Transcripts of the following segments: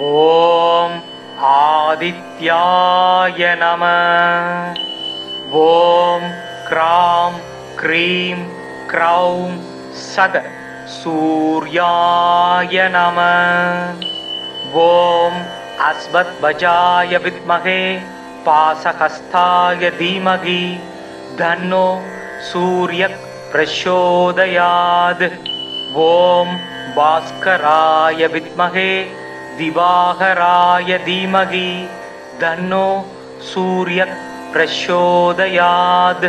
ஓம் ஆதித்யாய நம. ஓம் gram cream க்ரௌம் சத சூர்யாய நம. ஓம் அஸ்வத்வஜாய வித்மகே பாசஹஸ்தாய தீமகி தன்னோ சூர்யக் பிரச்சோதயாத். ஓம் பாஸ்கராய வித்மகே திவாகராய தீமகி தன்னோ சூர்யக் பிரச்சோதயாத்.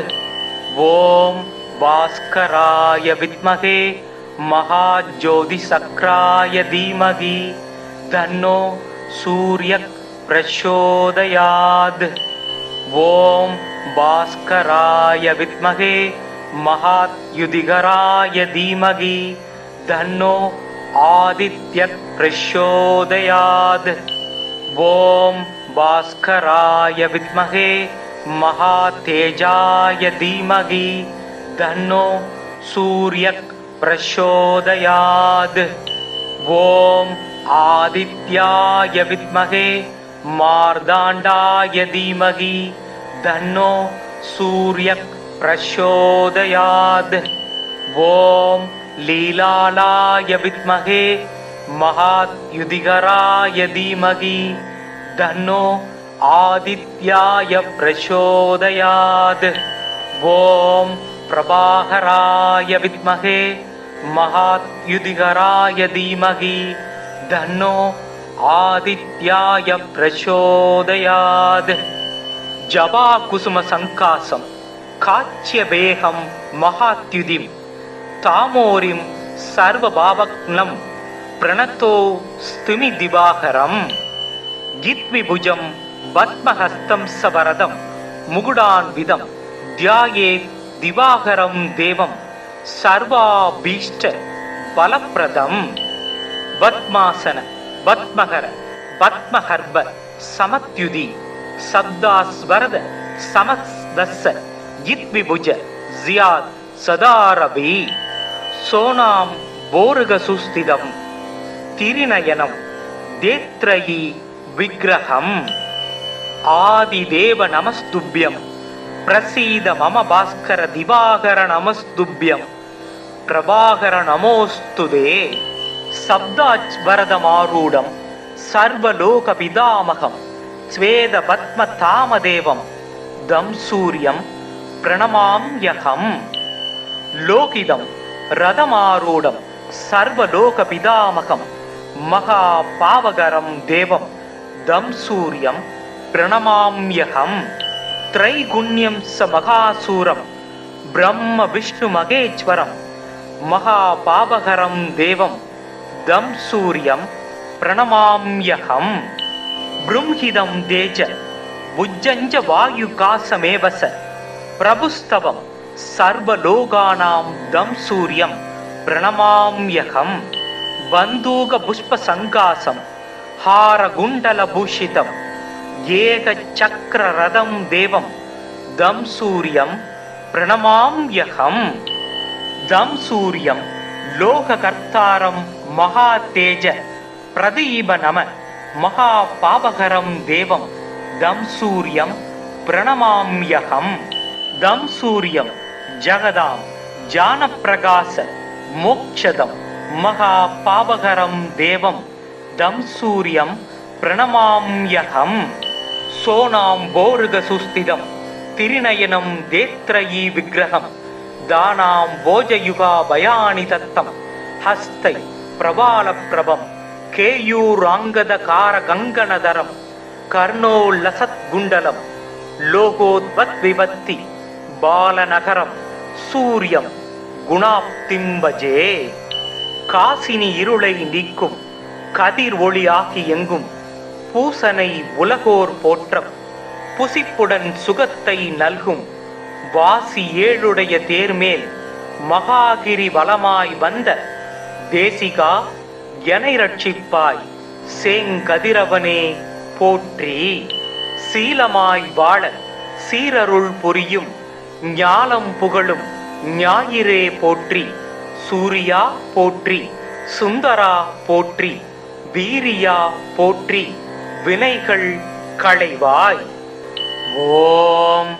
ஓம் பாஸ்கராய வித்மகே மகாஜோதிசக்ராய தீமகி தன்னோ சூர்யக் பிரச்சோதயாத். ஓம் பாஸ்கராய வித்மகே மகாத்யுதிகராய தீமகி தன்னோ ஆதித்யக் பிரச்சோதயாத். ஓம் பாஸ்கராய வித்மகே மகாதேஜாய தீமகி தன்னோ சூர்யக் பிரச்சோதயாத். ஓம் ஆதித்யாய வித்மகே மார்தாண்டாய தீமகி தன்னோ சூர்யக் பிரச்சோதயாத். ஓம் லீலாலாய வித்மகே மகாத்யுதிகராய தீமகி தன்னோ ஆதித்யாய பிரச்சோதயாத். ஓம் பிரபாகராய வித்மகே மகாத்யுதிகராய தீமகி தன்னோ ஆதித்யாய பிரச்சோதயாத். ஜபா குசும சங்காசம் காச்சியபேகம் மகாத்யுதிம் தாமோரிம் சர்வபாவக்னம் பிரணதோ ஸ்துமி திவாகரம். கித்விபுஜம் பத்மஹஸ்தம் சவரதம் முகுடான்விதம் தியாயேத் திவாகரம் தேவம் சர்வாபீஷ்ட பலப்ரதம். பத்மாசன பத்மகர பத்மஹர்ப சமத்யுதி சப்தாஸ்வரத சமஸ்தஸ்ஸ கித்விபுஜ ஜியாத் சதாரவி. சோனாம் போருக சுஸ்திதம் திரிநயனம் தேத்ரயி விக்கிரகம். ஆதிதேவ நமஸ்துப்யம் பிரசீத மம பாஸ்கர திவாகர நமஸ்துப்யம் பிரபாகர நமோஸ்துதே. சப்தாச்வரதமாரூடம் சர்வலோக பிதாமகம் ஸ்வேத பத்ம தாமதேவம் தம் சூரியம் பிரணமாம்யகம். லோகிதம் ரதமாரூடம் சர்வலோக பிதாமகம் மகா பாவகரம் தேவம் தம் சூரியம் பிரணமாம்யகம். த்ரைகுண்யம் ச மகாசூரம் பிரம்ம விஷ்ணு மகேஸ்வரம் மகா பாவகரம் தேவம் தம் சூரியம் பிரணமாம்யகம். ப்ரும்ஹிதம் தேஜ புஜ்ஜஞ்ச வாயுகாசமேவச பிரபுஸ்தவம் சர்வலோகானாம் தம் சூரியம் பிரணமாம்யகம். பந்தூக புஷ்ப சங்காசம் ஹாரகுண்டல பூஷிதம் ஏக சக்கர ரதம் தேவம் தம் சூரியம் பிரணமாம்யகம். தம் சூரியம் லோககர்த்தாரம் மகாதேஜ பிரதீப நம மகா பாபகரம் தேவம் தம் சூரியம் பிரணமாம்யகம். தம் சூரியம் ஜகதாம் ஜானப்பிரகாச மோக்ஷதம் மகா பாபகரம் தேவம் தம் சூரியம் பிரணமாம்யகம். சோனாம் போருக சுஸ்திதம் திரிநயனம் தேத்ரயி விக்கிரகம் தானாம் போஜயுகா பயானி தத்தம் ஹஸ்தை பிரபால பிரபம் கேயூராங்கத கார கங்கணதரம் கர்ணோல்லசத் குண்டலம் லோகோத்வத் விபத்தி பாலநகரம் சூரியம் குணாப்திம்பஜே. காசினி இருளை நீக்கும் கதிர் ஒளியாகி எங்கும் பூசனை உலகோர் போற்றம் புசிப்புடன் சுகத்தை நல்கும் வாசி ஏழுடைய தேர்மேல் மகாகிரி வலமாய் வந்த தேசிகா எனை ரட்சிப்பாய் சேங்கதிரவனே போற்றி. சீலமாய் வாழ சீரருள் புரியும் ஞாலம் புகழும் ஞாயிறே போற்றி. சூரியா போற்றி, சுந்தரா போற்றி, வீரியா போற்றி வினைகள் களைவாய். ஓம்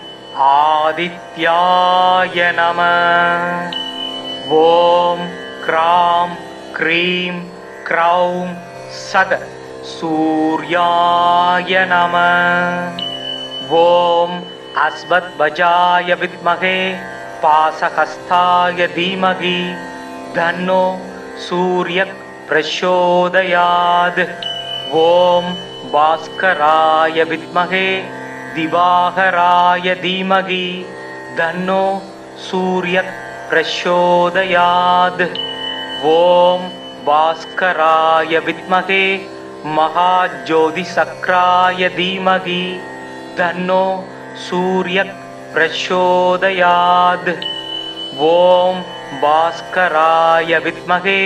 ஆதித்யாய நம. ஓம் க்ராம் க்ரீம் க்ரௌம் சத சூர்யாய நம. ஓம் அஸ்வத்வஜாய வித்மகே பாசஹஸ்தாய தீமகி தன்னோ சூர்யக் பிரச்சோதயாத். ஓம் பாஸ்கராய வித்மகே திவாகராய தீமகி தன்னோ சூர்யக் பிரச்சோதயாத். ஓம் பாஸ்கராய வித்மகே மகாஜோதிசக்ராய தீமகி தன்னோ சூர்யக் பிரச்சோதயாத். ஓம் பாஸ்கராய வித்மகே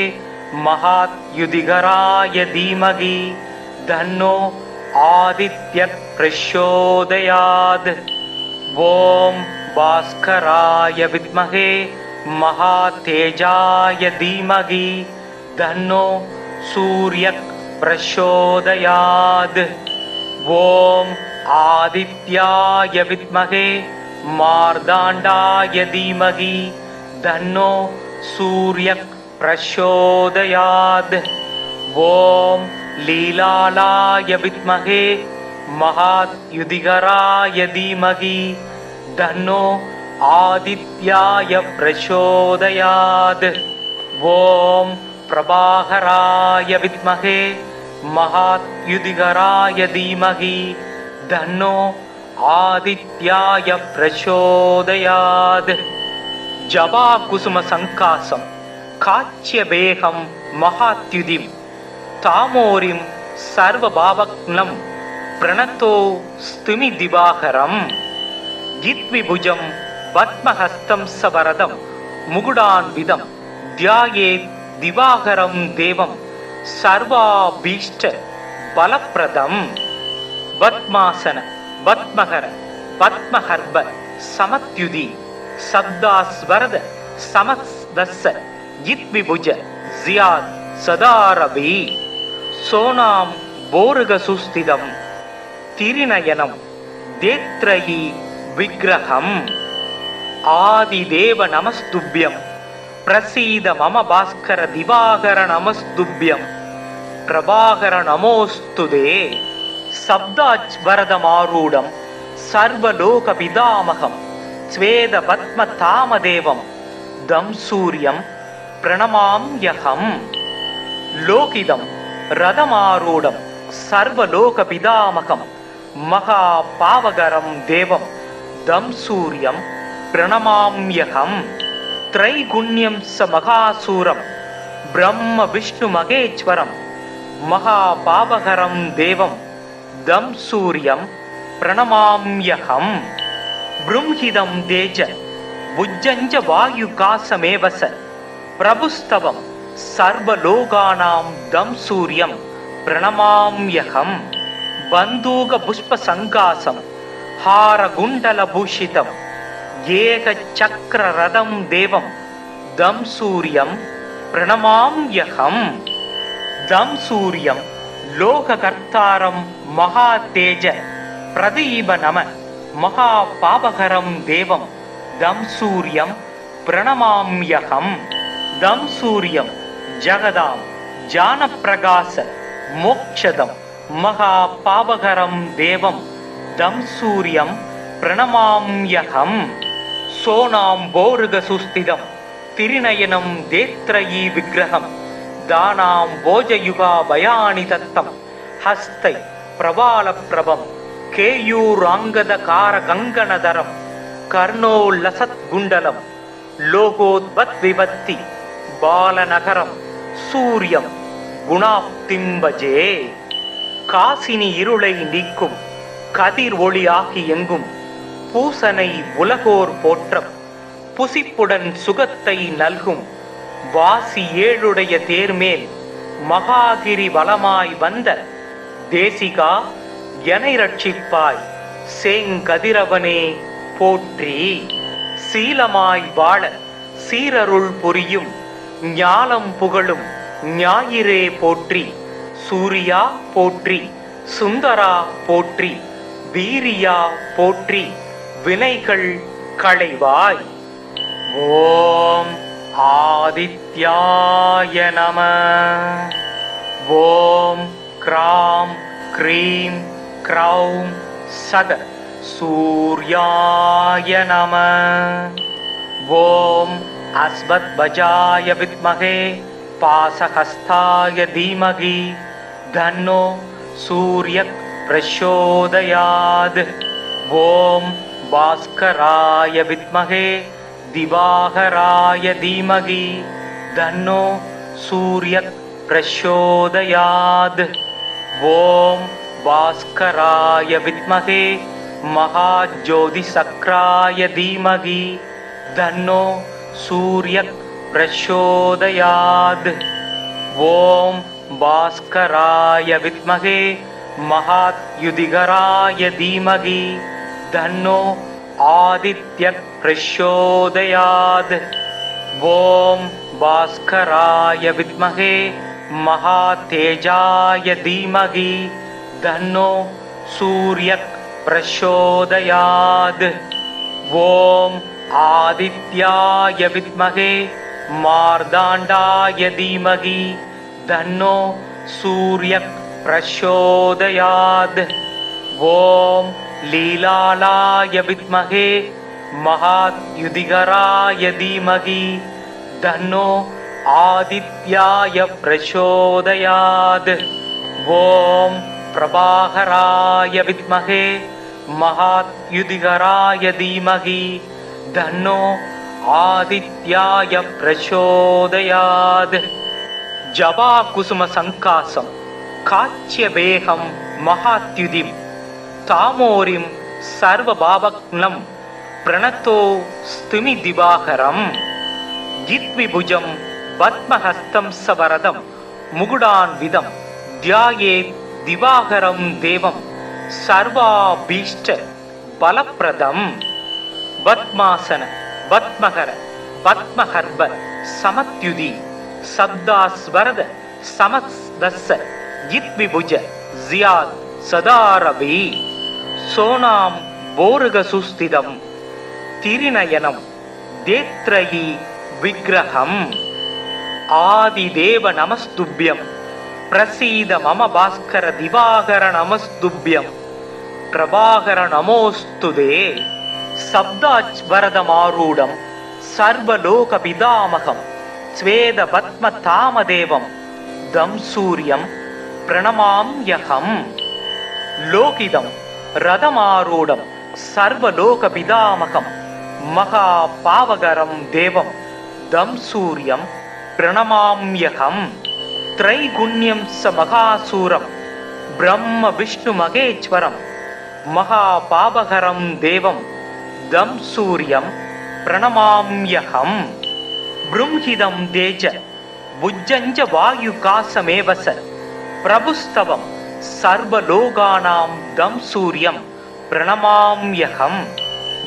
மகாத்யுதிகராய தீமகி தன்னோ ஆதித்யக் பிரச்சோதயாத். ஓம் பாஸ்கராய வித்மகே மகாதேஜாய தீமகி தன்னோ சூர்யக் பிரச்சோதயாத். ஓம் ஆதித்யாய வித்மகே மார்தாண்டாய தீமகி தன்னோ சூர்யக் பிரச்சோதயாத். ஓம் லீலாலாய வித்மகே மகாத்யுதிகராய தீமகி தன்னோ ஆதித்யாய பிரச்சோதயாத். ஓம் பிரபாகராய வித்மகே மகாத்யுதிகராய தீமகி தன்னோ ஆதித்யாய பிரச்சோதயாத். ஜபா குசும சங்காசம் காச்சியபேகம் மகாத்யுதிம் தாமோரிம் சர்வபாவக்னம் பிரணத்தோ ஸ்துமி திவாகரம். கித்விபுஜம் பத்மஹஸ்தம் சவரதம் முகுடான்விதம் தியாயேத் திவாகரம் தேவம் சர்வாபீஷ்ட பலப்பிரதம். பத்மாசன பத்மகர பத்மஹர்ப சமத்யுதி சப்தாஸ்வரத சமஸ்தஸ்ஸ கித்விபுஜ ஜியாத் சதாரவி. சோனாம் போருக சுஸ்திதம் திரிநயனம் தேத்ரயி விக்கிரகம். ஆதிதேவ நமஸ்துப்யம் பிரசீத மம பாஸ்கர திவாகர நமஸ்துப்யம் பிரபாகர நமோஸ்துதே. சப்தாச்வரதமாரூடம் சர்வலோக பிதாமகம் ஸ்வேத பத்ம தாமதேவம் தம் சூரியம் பிரணமாம்யகம். லோகிதம் ரதமாரூடம் சர்வலோக பிதாமகம் மகா பாவகரம் தேவம் தம் சூரியம் பிரணமாம்யகம். த்ரைகுண்யம் ச மகாசூரம் பிரம்ம விஷ்ணு மகேஸ்வரம் மகா பாவகரம் தேவம் தம் சூரியம் பிரணமாம்யகம். ப்ரும்ஹிதம் தேஜ புஜ்ஜஞ்ச வாயுகாசமேவச பிரபுஸ்தவம் சர்வலோகானாம் தம் சூரியம் பிரணமாம்யகம். பந்தூக புஷ்ப சங்காசம் ஹாரகுண்டல பூஷிதம் ஏக சக்கர ரதம் தேவம் தம் சூரியம் பிரணமாம்யகம். தம் சூரியம் லோககர்த்தாரம் மகா தேஜ பிரதீப நம மகா பாபகரம் தேவம் தம் சூரியம் பிரணமாம்யகம். தம் சூரியம் ஜகதாம் ஜானப்பிரகாச மோக்ஷதம் மகா பாபகரம் தேவம் தம் சூரியம் பிரணமாம்யகம். சோனாம் போருக சுஸ்திதம் திரிநயனம் தேத்ரயி விக்கிரகம் தானாம் போஜயுகா பயானி தத்தம் ஹஸ்தை பிரபால பிரபம் கேயூராங்கத கார கங்கணதரம் கர்ணோல்லசத் குண்டலம் லோகோத்வத் விபத்தி பாலநகரம் சூரியம் குணாப்திம்பஜே. காசினி இருளை நீக்கும் கதிர் ஒளியாகி எங்கும் பூசனை உலகோர் போற்றம் புசிப்புடன் சுகத்தை நல்கும் வாசி ஏழுடைய தேர்மேல் மகாகிரி வலமாய் வந்த தேசிகா எனை ரட்சிப்பாய் சேங்கதிரவனே போற்றி. சீலமாய் வாழ சீரருள் புரியும் ஞாலம் புகழும் ஞாயிறே போற்றி. சூர்யா போற்றி, சுந்தரா போற்றி, வீரியா போற்றி, வினைகள் களைவாய். ஓம் ஆதித்யாய நம. ஓம் க்ராம் க்ரீம் க்ரௌம் சத சூர்யாய நம. ஓம் அஸ்வத்வஜாய வித்மகே பாசஹஸ்தாய தீமகி தன்னோ சூர்யக் பிரச்சோதயாத். ஓம் பாஸ்கராய வித்மகே திவாகராய தீமகி தன்னோ சூர்யக் பிரச்சோதயாத். ஓம் பாஸ்கராய வித்மகே மகாஜோதிசக்ராய தீமகி தன்னோ சூர்யக் பிரச்சோதயாத். ஓம் பாஸ்கராய வித்மகே மகாத்யுதிகராய தீமகி தன்னோ ஆதித்யக் பிரச்சோதயாத். ஓம் பாஸ்கராய வித்மகே மகாதேஜாய தீமகி தன்னோ சூர்யக் பிரச்சோதயாத். ஓம் ஆதித்யாய வித்மகே மார்தாண்டாய தீமகி தன்னோ சூர்யக் பிரச்சோதயாத். ஓம் லீலாலாய வித்மகே மகாத்யுதிகராய தீமகி தன்னோ ஆதித்யாய பிரச்சோதயாத். ஓம் பிரபாகராய வித்மகே மகாத்யுதிகராய தீமகி தன்னோ ஆதித்யாய பிரச்சோதயாத். ஜபா குசும சங்காசம் காச்சியவேகம் மகாத்யுதிம் தாமோரிம் சர்வபாவக்னம் பிரணத்தோ ஸ்துமி திவாகரம். ஜித்விபுஜம் பத்மஹஸ்தம் சவரதம் முகுடான்விதம் தியாயேத் திவாகரம் தேவம் சர்வாபீஷ்ட பலப்பிரதம். பத்மாசன பத்மகர பத்மஹர்ப சமத்யுதி சப்தாஸ்வரத சமஸ்தஸ்ஸ ஜித்விபுஜ ஜியாத் சதாரவி. சோனாம் போருக சுஸ்திதம் திரிநயனம் தேத்ரயி விக்கிரகம். ஆதிதேவ நமஸ்துப்யம் பிரசீத மம பாஸ்கர திவாகர நமஸ்துப்யம் பிரபாகர நமோஸ்துதே. சப்தாச்வரதமாரூடம் சர்வலோக பிதாமகம் ஸ்வேத பத்ம தாமதேவம் தம் சூரியம் பிரணமாம்யகம். லோகிதம் ரதமாரூடம் சர்வலோக பிதாமகம் மகா பாவகரம் தேவம் தம் சூரியம் பிரணமாம்யகம். த்ரைகுண்யம் ச மகாசூரம் பிரம்ம விஷ்ணு மகேஸ்வரம் மகா பாபகரம் தேவம் தம் சூரியம் பிரணமாம்யகம். ப்ரும்ஹிதம் தேஜ புஜ்ஜஞ்ச வாயுகாசமேவச பிரபுஸ்தவம் சர்வலோகானாம் தம் சூரியம் பிரணமாம்யகம்.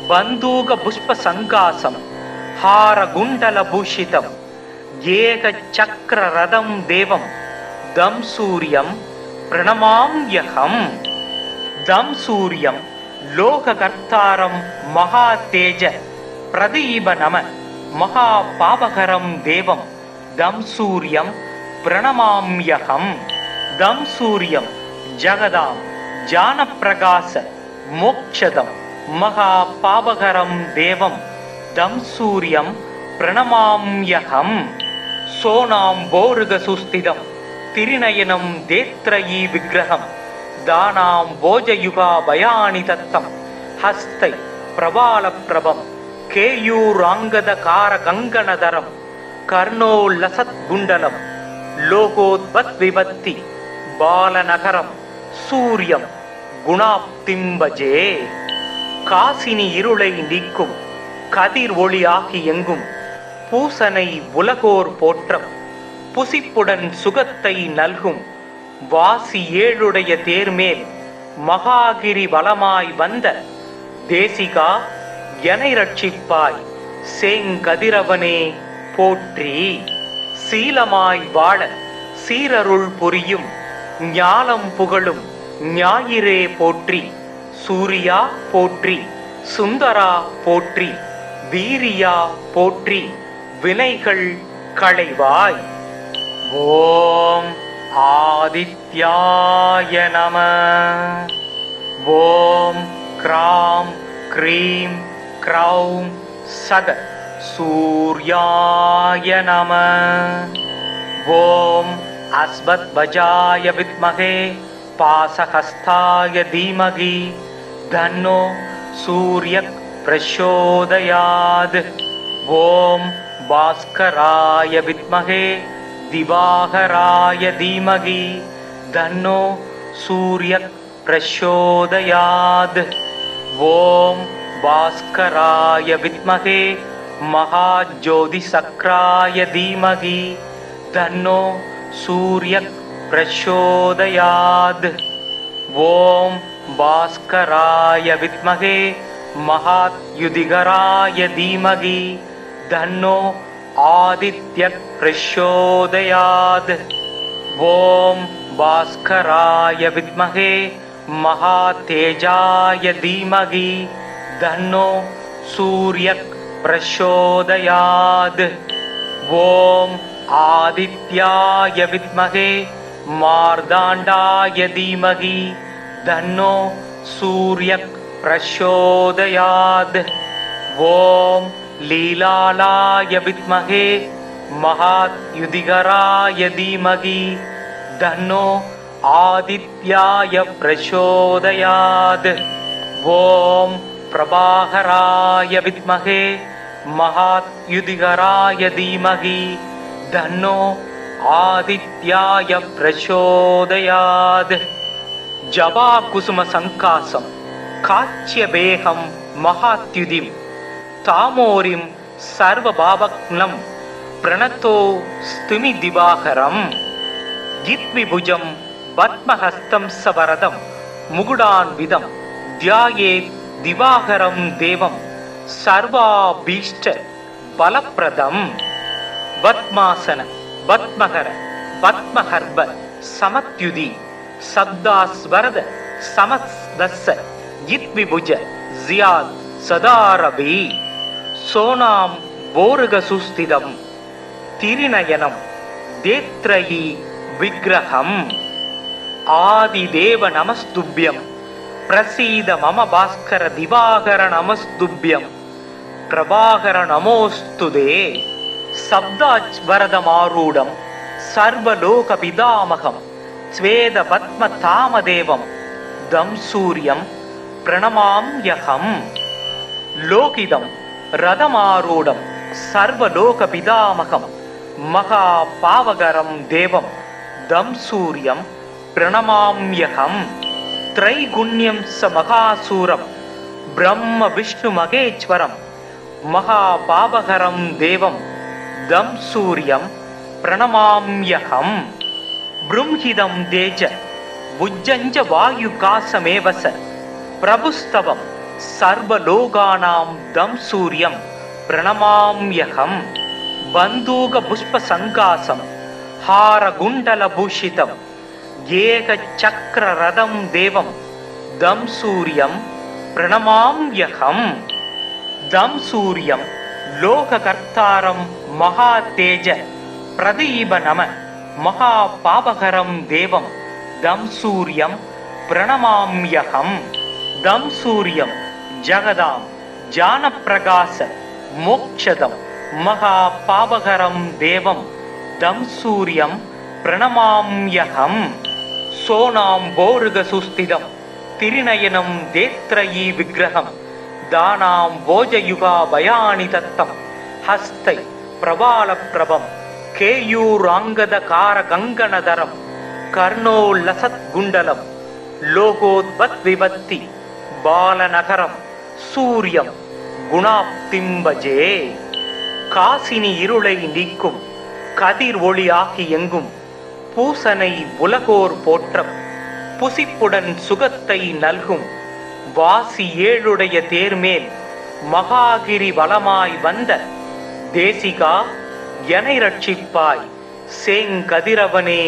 பந்தூக புஷ்ப சங்காசம் ஹாரகுண்டல பூஷிதம் ஏக சக்கர ரதம் தேவம் தம் சூரியம் பிரணமாம்யகம். தம் சூரியம் லோககர்த்தாரம் மகா தேஜ பிரதீப நம மகா பாபகரம் தேவம் தம் சூரியம் பிரணமாம்யகம். தம் சூரியம் ஜகதாம் ஜானப்பிரகாச மோக்ஷதம் மகா பாபகரம் தேவம் தம் சூரியம் பிரணமாம்யகம். சோனாம் போருக சுஸ்திதம் திரிநயனம் தேத்ரயி விக்கிரகம் தானாம் போஜயுகா பயானி தத்தம் ஹஸ்தை பிரபால பிரபம் கேயூராங்கத கார கங்கணதரம் கர்ணோல்லசத் குண்டலம் லோகோத்பத் விபத்தி பாலநகரம் சூரியம் குணாப்திம்பஜே. காசினி இருளை நீக்கும் கதிர் ஒளியாகி எங்கும் பூசனை உலகோர் போற்றம் புசிப்புடன் சுகத்தை நல்கும் வாசி ஏழுடைய தேர்மேல் மகாகிரி வலமாய் வந்த தேசிகா எனை ரட்சிப்பாய் சேங்கதிரவனே போற்றி. சீலமாய் வாழ சீரருள் புரியும் ஞாலம் புகழும் ஞாயிறே போற்றி, சூரியா போற்றி, சுந்தரா போற்றி, வீரியா போற்றி, வினைகள் களைவாய். ஓம் ஆதித்யாய நம. ஓம் க்ராம் க்ரீம் க்ரௌம் சத சூர்யாய நம. ஓம் அஸ்வத்வஜாய வித்மகே பாசஹஸ்தாய தீமகி தன்னோ சூர்யக் பிரச்சோதயாத். ஓம் பாஸ்கராய வித்மகே திவாகராய தீமகி தன்னோ சூர்யக் பிரச்சோதயாத். ஓம் பாஸ்கராய வித்மகே மகாஜோதிசக்ராய தீமகி தன்னோ சூர்யக் பிரச்சோதயாத். ஓம் பாஸ்கராய வித்மகே மகாத்யுதிகராய தீமகி தன்னோ ஆதித்யக் பிரச்சோதயாத். ஓம் பாஸ்கராய வித்மகே மகாதேஜாய தீமகி தன்னோ சூர்யக் பிரச்சோதயாத். ஓம் ஆதித்யாய வித்மகே மார்தாண்டாய தீமகி தன்னோ சூர்யக் பிரச்சோதயாத். ஓம் லீலாலாய வித்மகே மகாத்யுதிகராய தீமகி தன்னோ ஆதித்யாய பிரச்சோதயாத். ஓம் பிரபாகராய வித்மகே மகாத்யுதிகராய தீமகி தன்னோ ஆதித்யாய பிரச்சோதயாத். ஜபா குசும சங்காசம் காச்சியபேகம் மகாத்யுதிம் தாமோரிம் சர்வபாவக்னம் பிரணதோ ஸ்துமி திவாகரம். கித்விபுஜம் பத்மஹஸ்தம் சவரதம் முகுடான்விதம் தியாயேத் திவாகரம் தேவம் சர்வாபீஷ்ட பலப்பிரதம். பத்மாசன பத்மகர பத்மஹர்ப சமத்யுதி சப்தாஸ்வரத சமஸ்தஸ்ஸ கித்விபுஜ ஜியாத் சதாரபி. சோனாம் போருக சுஸ்திதம் திரிநயனம் தேத்ரயி விக்கிரகம். ஆதிதேவ நமஸ்துப்யம் பிரசீத மம பாஸ்கர திவாகர நமஸ்துப்யம் பிரபாகர நமோஸ்துதே. சப்தாச்வரதமாரூடம் சர்வலோக பிதாமகம் ஸ்வேத பத்ம தாமதேவம் தம் சூரியம் பிரணமாம்யகம். லோகிதம் ரதமாரூடம் சர்வலோக பிதாமகம் மகா பாவகரம் தேவம் தம் சூரியம் பிரணமாம்யகம். த்ரைகுண்யம் ச மகாசூரம் பிரம்ம விஷ்ணு மகேஸ்வரம் மகா பாவகரம் தேவம் தம் சூரியம் பிரணமாம்யகம். ப்ரும்ஹிதம் தேஜ புஜ்ஜஞ்ச வாயுகாசமேவச பிரபுஸ்தவம் சர்வலோகானாம் தம் சூரியம் பிரணமாம்யகம். பந்தூக புஷ்ப சங்காசம் ஹாரகுண்டல பூஷிதம் ஏக சக்கர ரதம் தேவம் தம் சூரியம் பிரணமாம்யகம். தம் சூரியம் லோககர்த்தாரம் மகா தேஜ பிரதீப நம மகா பாபகரம் தேவம் தம் சூரியம் பிரணமாம்யகம். தம் சூரியம் ஜகதாம் ஜானப்பிரகாச மோக்ஷதம் மகா பாபகரம் தேவம் தம் சூரியம் பிரணமாம்யகம். சோனாம் போருக சுஸ்திதம் திரிநயனம் தேத்ரயி விக்கிரகம் தானாம் போஜயுகா பயானி தத்தம் ஹஸ்தை பிரபால பிரபம் கேயூராங்கத கார கங்கணதரம் கர்ணோல்லசத் குண்டலம் லோகோத்வத் விபத்தி பாலநகரம் சூரியம் குணாப்திம்பஜே. காசினி இருளை நீக்கும் கதிர் ஒளியாகி எங்கும் பூசனை உலகோர் போற்றம் புசிப்புடன் சுகத்தை நல்கும் வாசி ஏழுடைய தேர்மேல் மகாகிரி வளமாய் வந்த தேசிகா எனை ரட்சிப்பாய் சேங்கதிரவனே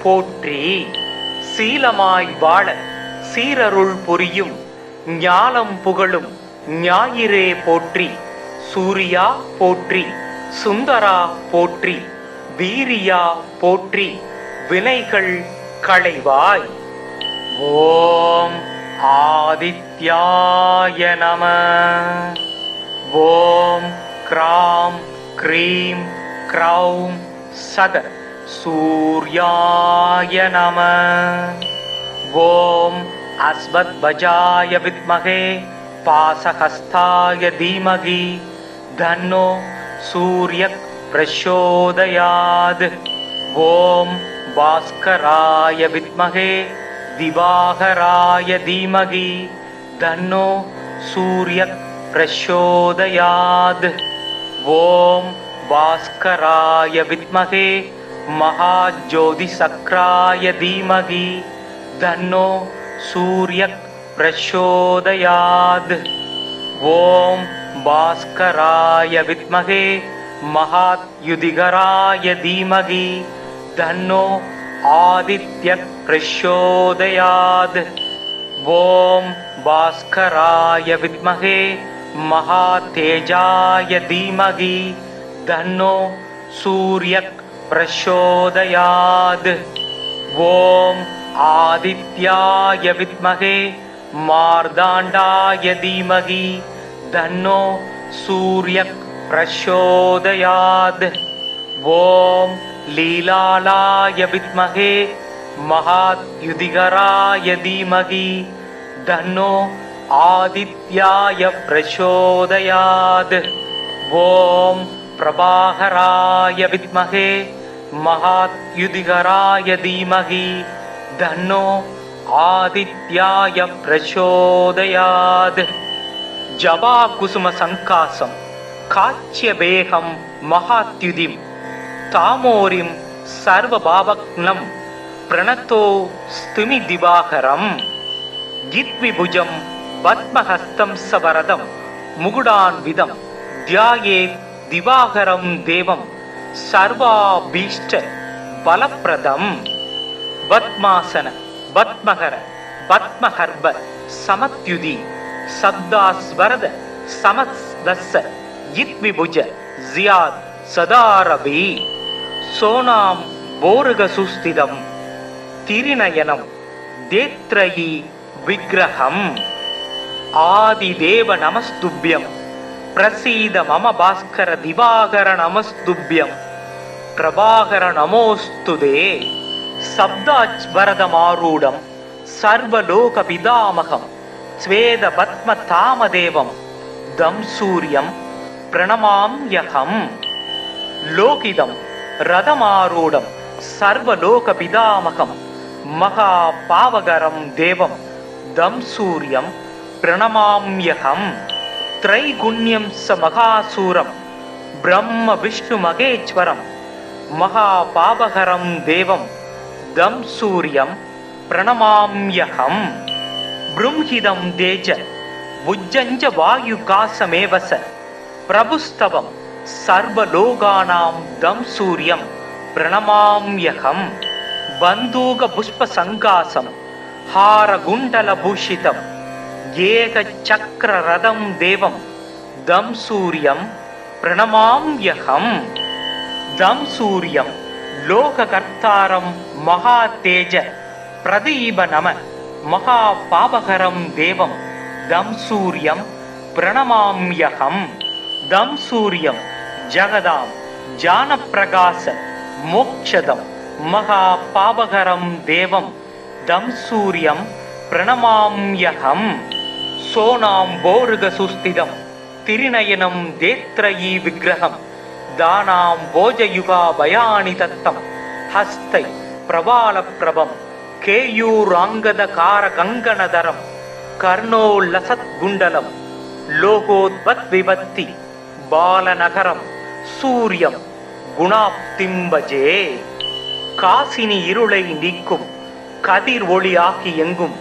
போற்றி. சீலமாய் வாழ சீரருள் புரியும் ஞாலம் புகழும் ஞாயிறே போற்றி. சூரியா போற்றி, சுந்தரா போற்றி, வீரியா போற்றி, வினைகள் களைவாய். ஓம் ஆதித்யாய நம. ஓம் க்ராம் க்ரீம் க்ரௌம் சத சூர்யாய நம. ஓம் அஸ்வத்வஜாய வித்மகே பாசஹஸ்தாய தீமகி தன்னோ சூர்யக் பிரச்சோதயாத். ஓம் பாஸ்கராய வித்மகே திவாகராய தீமகி தன்னோ சூர்யக் பிரச்சோதயாத். ஓம் பாஸ்கராய வித்மகே மகாஜோதிசக்ராய தீமகி தன்னோ சூர்யக் பிரச்சோதயாத். ஓம் பாஸ்கராய வித்மகே மகாத்யுதிகராய தீமகி தன்னோ ஆதித்யக் பிரச்சோதயாத். ஓம் பாஸ்கராய வித்மகே மகாதேஜாய தீமகி தன்னோ சூர்யக் பிரச்சோதயாத். ஓம் ஆதித்யாய வித்மகே மார்தாண்டாய தீமகி தன்னோ சூர்யக் பிரச்சோதயாத். ஓம் லீலாலாய வித்மகே மகாத்யுதிகராய தீமகி தன்னோ ஆதித்யாய பிரச்சோதயாத். ஓம் பிரபாகராய வித்மகே மகாத்யுதிகராய தீமகி தன்னோ ஆதித்யாய பிரச்சோதயாத். ஜபா குசும சங்காசம் காச்சியபேகம் மகாத்யுதிம் தாமோரிம் சர்வபாவக்னம் பிரணத்தோ ஸ்துமி திவாகரம். கித்விபுஜம் பத்மஹஸ்தம் சவரதம் முகுடான்விதம் தியாயேத் திவாகரம் தேவம் சர்வாபீஷ்ட பலப்பிரதம். பத்மாசன பத்மகர பத்மஹர்ப சமத்யுதி சப்தாஸ்வரத சமஸ்தஸ்ஸ கித்விபுஜ ஜியாத் சதாரவி. சோனாம் போருகசுஸ்திதம் திரிநயனம் தேத்ரயி விக்கிரகம். ஆதிதேவ நமஸ்துப்யம் பிரசீத மம பாஸ்கர திவாகர நமஸ்துப்யம் பிரபாகர நமோஸ்துதே. சப்தாச்வரதமாரூடம் சர்வலோக பிதாமகம் ஸ்வேத பத்ம தாமதேவம் தம் சூரியம் பிரணமாம்யகம். லோகிதம் ரதமாரூடம் சர்வலோக பிதாமகம் மகா பாவகரம் தேவம் தம் சூரியம் பிரணமாம்யகம். த்ரைகுண்யம் ச மகாசூரம் பிரம்ம விஷ்ணு மகேஸ்வரம் மகா பாவகரம் தேவம் தம் சூரியம் பிரணமாம்யகம். ப்ரும்ஹிதம் தேஜ புஜ்ஜஞ்ச வாயுகாசமேவச பிரபுஸ்தவம் சர்வலோகானாம் தம் சூரியம் பிரணமாம்யகம். பந்தூக புஷ்ப சங்காசம் ஹாரகுண்டல பூஷிதம் ஏக சக்கர ரதம் தேவம் தம் சூரியம் பிரணமாம்யகம். தம் சூரியம் லோககர்த்தாரம் மகா தேஜ பிரதீப நம மகா பாபகரம் தேவம் தம் சூரியம் பிரணமாம்யகம். தம் சூரியம் ஜகதாம் ஜானப்பிரகாச மோக்ஷதம் மகா பாபகரம் தேவம் தம் சூரியம் பிரணமாம்யகம். சோனாம் போருக சுஸ்திதம் திரிநயனம் தேத்ரயி விக்கிரகம் தானாம் போஜயுகா பயானி தத்தம் ஹஸ்தை பிரபால பிரபம் கேயூராங்கத கார கங்கணதரம் கர்ணோல்லசத் குண்டலம் லோகோத்வத் விபத்தி பாலநகரம் சூரியம் குணாப்திம்பஜே. காசினி இருளை நீக்கும் கதிர் ஒளியாகி எங்கும்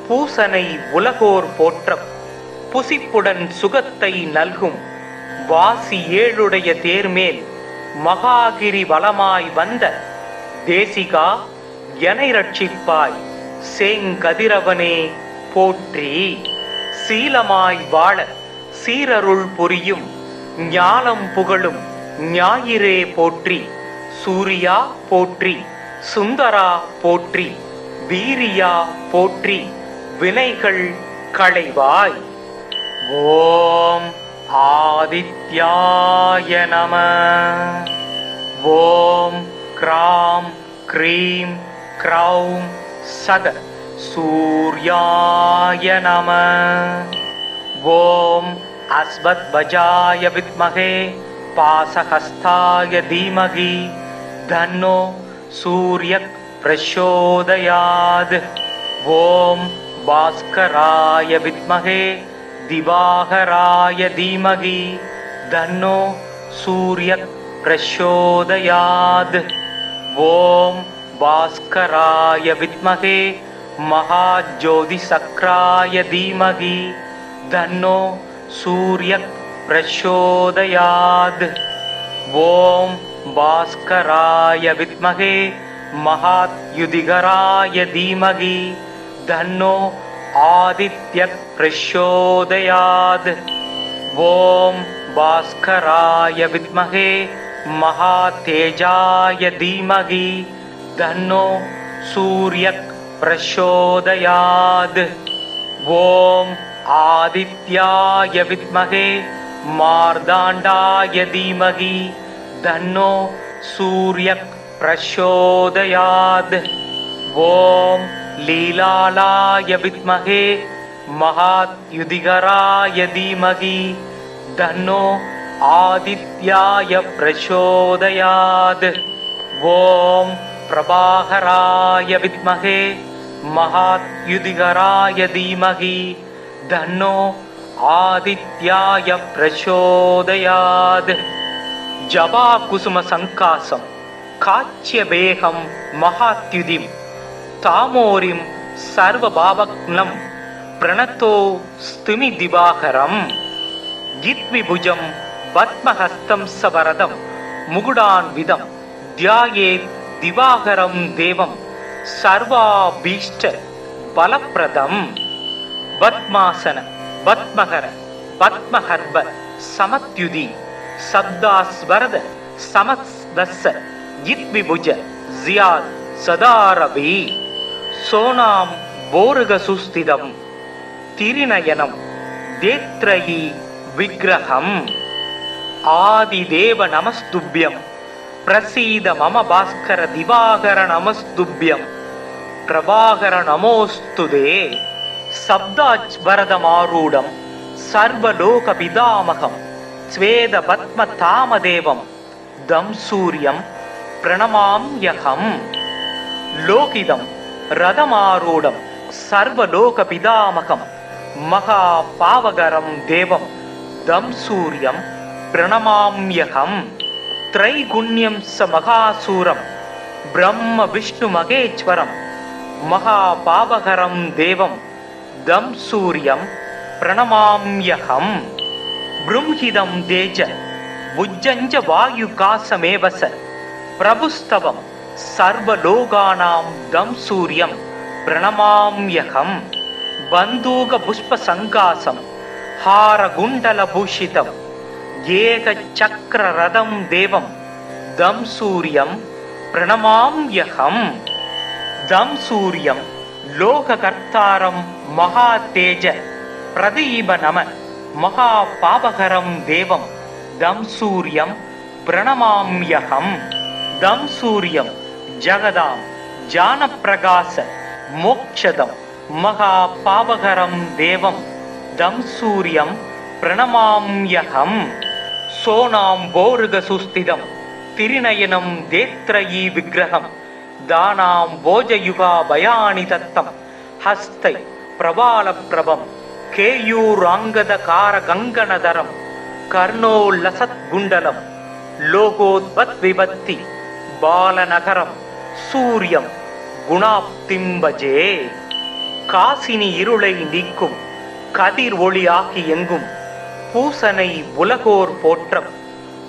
பூசனை உலகோர் போற்றம் புசிப்புடன் சுகத்தை நல்கும் வாசி ஏழுடைய தேர்மேல் மகாகிரி வலமாய் வந்த தேசிகா எனை ரட்சிப்பாய் சேங்கதிரவனே போற்றி. சீலமாய் வாழ சீரருள் புரியும் ஞாலம் புகழும் ஞாயிறே போற்றி. சூரியா போற்றி, சுந்தரா போற்றி, வீரியா போற்றி, வினைகள் களைவாய். ஓம் ஆதித்யாய நம. ஓம் க்ராம் க்ரீம் க்ரௌம் சத சூர்யாய நம. ஓம் அஸ்வத்வஜாய வித்மஹே பாசஹஸ்தாய தீமஹி தன்னோ சூர்யக் பிரச்சோதயாத். ஓம் பாஸ்கராய வித்மஹே திவாகராய தீமஹி தன்னோ சூர்யக் பிரச்சோதயாத். ஓம் பாஸ்கராய வித்மஹே மகாஜோதிசக்ராய தீமஹி தன்னோ சூர்யக் பிரச்சோதயாத். ஓம் பாஸ்கராய வித்மஹே மகாத்யுதிகராய தீமஹி தன்னோ ஆதித்யக் பிரச்சோதயாத். ஓம் பாஸ்கராய வித்மஹே மகாதேஜாய தீமஹி தன்னோ சூர்யக் பிரச்சோதயாத். ஓம் ஆதித்யாய வித்மஹே மார்தாண்டாய தீமஹி தன்னோ சூர்யக் பிரச்சோதயாத். ஓம் லீலாலாய வித்மஹே மகாத்யுதிகராய தீமஹி தன்னோ ஆதித்யாய பிரச்சோதயாத். ஓம் பிரபாகராய வித்மஹே மகாத்யுதிகராய தீமஹி தன்னோ ஆதித்யாய பிரச்சோதயாத். ஜபா குசும சங்காசம் காச்சியபேகம் மகாத்யுதிம் தாமோரிம் சர்வபாவக்னம் பிரணதோ ஸ்துமி திவாகரம். கித்விபுஜம் பத்மஹஸ்தம் சவரதம் முகுடான்விதம் தியாயேத் திவாகரம் தேவம் சர்வாபீஷ்ட பலப்பிரதம். பத்மாசன பத்மகர பத்மஹர்ப சமத்யுதி சப்தாஸ்வரத சமஸ்தஸ்ஸ கித்விபுஜ ஜியாத் சதாரவி. சோனாம் போருக சுஸ்திதம் திரிநயனம் தேத்ரயி விக்கிரகம். ஆதிதேவ நமஸ்துப்யம் பிரசீத மம பாஸ்கர திவாகர நமஸ்துப்யம் பிரபாகர நமோஸ்துதே. சப்தாச்வரதமாரூடம் சர்வலோக பிதாமகம் ஸ்வேத பத்ம தாமதேவம் தம் சூரியம் பிரணமாம்யகம். லோகிதம் ரதமாரூடம் சர்வலோக பிதாமகம் மகா பாவகரம் தேவம் தம் சூரியம் பிரணமாம்யகம். த்ரைகுண்யம் ச மகாசூரம் பிரம்ம விஷ்ணு மகேஸ்வரம் மகா பாவகரம் தேவம் தம் சூரியம் பிரணமாம்யகம். ப்ரும்ஹிதம் தேஜ உஜ்ஜஞ்ச வாயுகாசமேவச பிரபுஸ்தவம் சர்வலோகானாம் தம் சூரியம் பிரணமாம்யகம். பந்தூக புஷ்ப சங்காசம் ஹாரகுண்டல பூஷிதம் ஏக சக்கர ரதம் தேவம் தம் சூரியம் பிரணமாம்யகம். தம் சூரியம் லோககர்த்தாரம் மகா தேஜ பிரதீப நம மகா பாபகரம் தேவம் தம் சூரியம் பிரணமாம்யகம். தம் சூரியம் ஜகதாம் ஜானப்பிரகாச மோக்ஷதம் மகா பாபகரம் தேவம் தம் சூரியம் பிரணமாம்யகம். சோனாம் போருக சுஸ்திதம் திரிநயனம் தேத்ரயீ விக்கிரகம் தானாம் போஜயுகா பயானி தத்தம் ஹஸ்தை பிரபால பிரபம் கேயூராங்கத கார கங்கணதரம் கர்ணோல்லசத் குண்டலம் லோகோத்பத் விபத்தி பாலநகரம் சூரியம் குணாப்திம்பஜே. காசினி இருளை நீக்கும் கதிர் ஒளியாகி எங்கும் பூசனை உலகோர் போற்றம்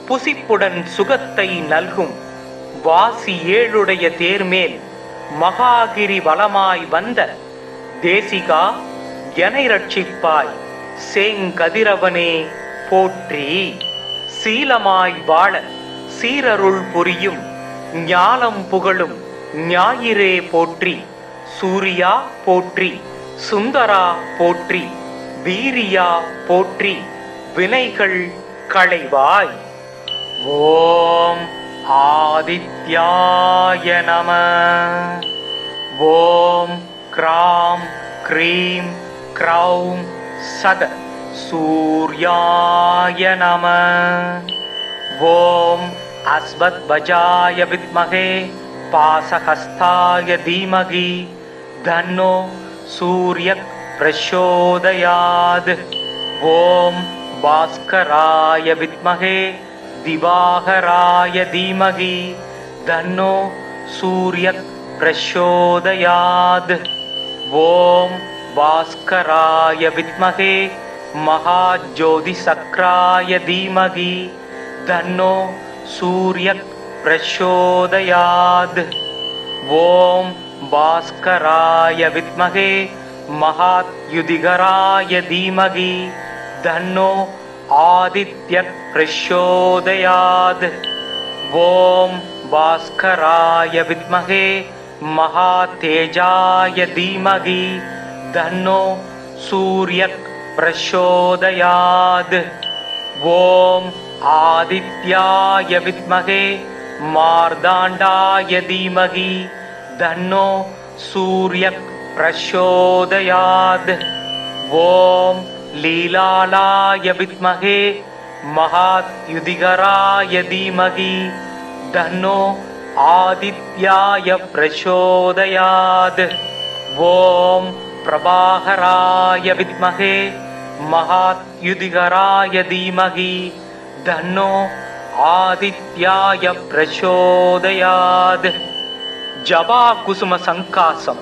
புசிப்புடன் சுகத்தை நல்கும் வாசி ஏழுடைய தேர்மேல் மகாகிரி வலமாய் வந்த தேசிகா எனை ரட்சிப்பாய் சேங்கதிரவனே போற்றி. சீலமாய் வாழ சீரருள் புரியும் ஞாலம் புகழும் ஞாயிறே போற்றி. சூரியா போற்றி, சுந்தரா போற்றி, வீரியா போற்றி, வினைகள் களைவாய். ஓம் ஆதித்யாய நம. ஓம் கிராம் க்ரீம் க்ரௌம் சத சூர்யாய நம. ஓம் அஸ்வத்வஜாய வித்மகே பாசஹஸ்தாய தீமகி தன்னோ சூர்யக் பிரச்சோதயாத். ஓம் பாஸ்கராய வித்மகே திவாகராய தீமகி தன்னோ சூர்யக் பிரச்சோதயாத். ஓம் பாஸ்கராய வித்மகே மகாஜோதிசக்ராய தீமகி தன்னோ சூர்யக் பிரச்சோதயாத். ஓம் பாஸ்கராய வித்மகே மகாத்யுதிகராய தீமகி தன்னோ ஆதித்யக் பிரச்சோதயாத். ஓம் பாஸ்கராய வித்மகே மகாதேஜாய தீமகி தன்னோ சூர்யக் பிரச்சோதயாத். ஓம் ஆதித்யாய வித்மகே மார்தாண்டாய தீமகி தன்னோ சூர்யக் பிரச்சோதயாத். ஓம் லீலாலாய வித்மகே மகாத்யுதிகராய தீமகி தன்னோ ஆதித்யாய பிரச்சோதயாத். ஓம் பிரபாகராய வித்மகே மகாத்யுதிகராய தீமகி தன்னோ ஆதித்யாய பிரச்சோதயாத். ஜபா குசும சங்காசம்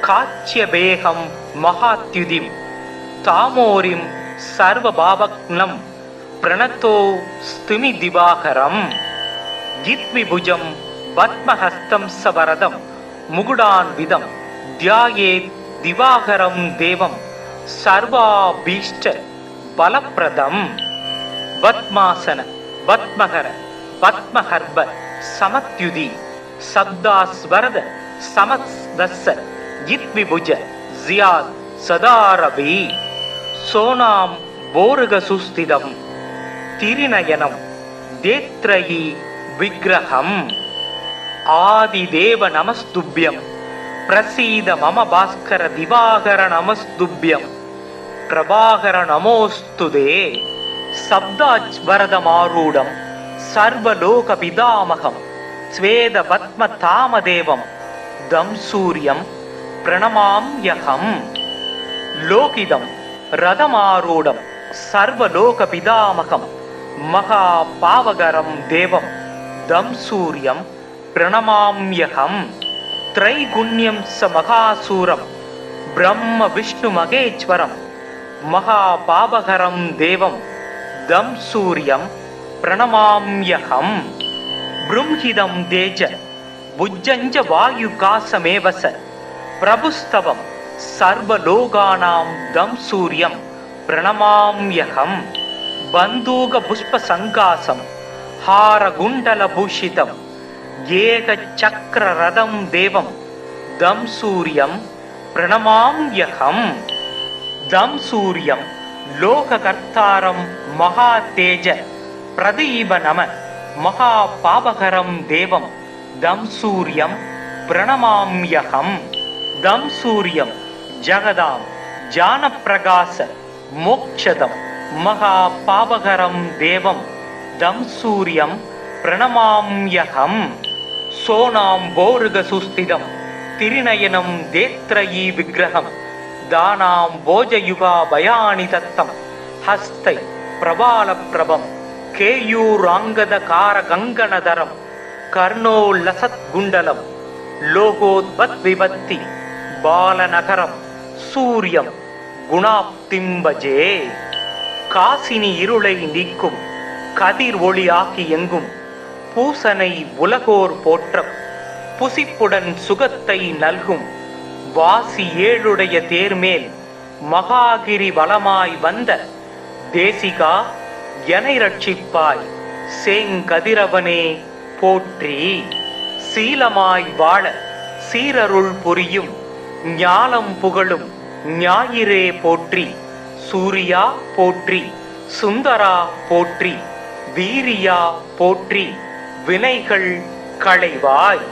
காச்சியபேகம் மகாத்யுதிம் தாமோரிம் சர்வபாவக்னம் பிரணத்தோ ஸ்துமி திவாகரம். ஜித்விபுஜம் பத்மஹஸ்தம் சவரதம் முகுடான்விதம் தியாயேத் திவாகரம் தேவம் சர்வாபீஷ்ட பலப்பிரதம். பத்மாசன பத்மகர பத்மஹர்ப சமத்யுதி சப்தாஸ்வரத சமஸ்தஸ்ஸ ஜித்விபுஜ ஜியாத் சதாரவி. சோனாம் போருக சுஸ்திதம் திரிநயனம் தேத்ரயி விக்கிரகம். ஆதிதேவ நமஸ்துப்யம் பிரசீத மம பாஸ்கர திவாகர நமஸ்துப்யம் பிரபாகர நமோஸ்துதே. சப்தாச்வரதமாரூடம் சர்வலோக பிதாமகம் ஸ்வேத பத்ம தாமதேவம் தம் சூரியம் பிரணமாம்யகம். லோகிதம் ரதமாரூடம் சர்வலோக பிதாமகம் மகா பாவகரம் தேவம் தம் சூரியம் பிரணமாம்யகம். த்ரைகுண்யம் ச மகாசூரம் பிரம்ம விஷ்ணு மகேஸ்வரம் மகா பாபகரம் தேவம் தம் சூரியம் பிரணமாம்யகம். ப்ரும்ஹிதம் தேஜ புஜ்ஜஞ்ச வாயுகாசமேவச பிரபுஸ்தவம் சர்வலோகானாம் தம் சூரியம் பிரணமாம்யகம். பந்தூக புஷ்ப சங்காசம் ஹாரகுண்டல பூஷிதம் ஏக சக்கர ரதம் தேவம் தம் சூரியம் பிரணமாம்யகம். தம் சூரியம் லோககர்த்தாரம் மகா தேஜ பிரதீப நம மகா பாபகரம் தேவம் தம் சூரியம் பிரணமாம்யகம். தம் சூரியம் ஜகதாம் ஜானப்பிரகாச மோக்ஷதம் மகா பாபகரம் தேவம் தம் சூரியம் பிரணமாம்யகம். சோனாம் போருக சுஸ்திதம் திரிநயனம் தேத்ரயி விக்கிரகம் தானாம் போஜயுகா பயானி தத்தம் ஹஸ்தை பிரபால பிரபம் கேயூராங்கத கார கங்கணதரம் கர்ணோல்லசத் குண்டலம் லோகோத்பத் விபத்தி பாலநகரம் சூரியம் குணாப்திம்பஜே. காசினி இருளை நீக்கும் கதிர் ஒளி ஆகி எங்கும் பூசனை உலகோர் போற்றம் புசிப்புடன் சுகத்தை நல்கும் வாசி ஏழுடைய தேர்மேல் மகாகிரி வலமாய் வந்த தேசிகா எனை ரட்சிப்பாய் சேங்கதிரவனே போற்றி. சீலமாய் வாழ சீரருள் புரியும் ஞாலம் புகழும் ஞாயிறே போற்றி. சூரியா போற்றி, சுந்தரா போற்றி, வீரியா போற்றி, வினைகள் களைவாய்.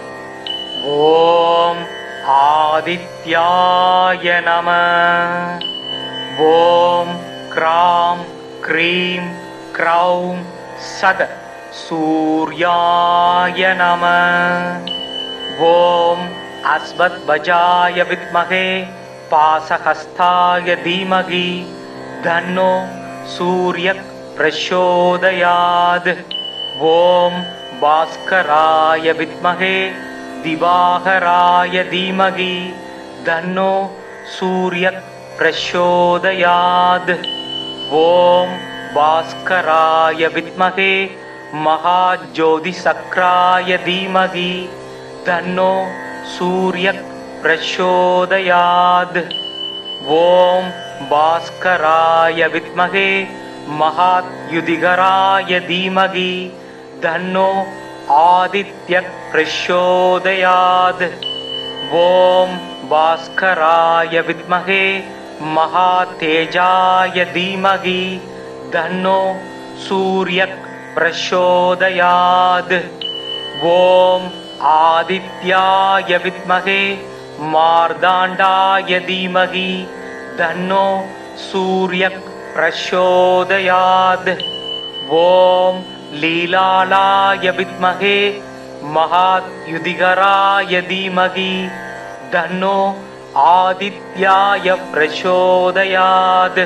ஓம் ஆதித்யாய நம. ஓம் க்ராம் க்ரீம் க்ரௌம் சத சூர்யாய நம. ஓம் அஸ்வத்வஜாய வித்மகே பாசஹஸ்தாய தீமகி தன்னோ சூர்யக் பிரச்சோதயாத். ஓம் பாஸ்கராய வித்மகே திவாகராய தீமகி தன்னோ சூர்யக் பிரச்சோதயாத். ஓம் பாஸ்கராய வித்மகே மகாஜோதிசக்ராய தீமகி தன்னோ சூர்யக் பிரச்சோதயாத். ஓம் பாஸ்கராய வித்மகே மகாத்யுதிகராய தீமகி தன்னோ ஆதித்யக் பிரச்சோதயாத். ஓம் பாஸ்கராய வித்மகே மகாதேஜாய தீமகி தன்னோ சூர்யக் பிரச்சோதயாத். ஓம் ஆதித்யாய வித்மகே மார்தாண்டாய தீமகி தன்னோ சூர்யக் பிரச்சோதயாத். ஓம் லீலாலாய வித்மகே மகாத்யுதிகராய தீமகி தன்னோ ஆதித்யாய பிரச்சோதயாத்.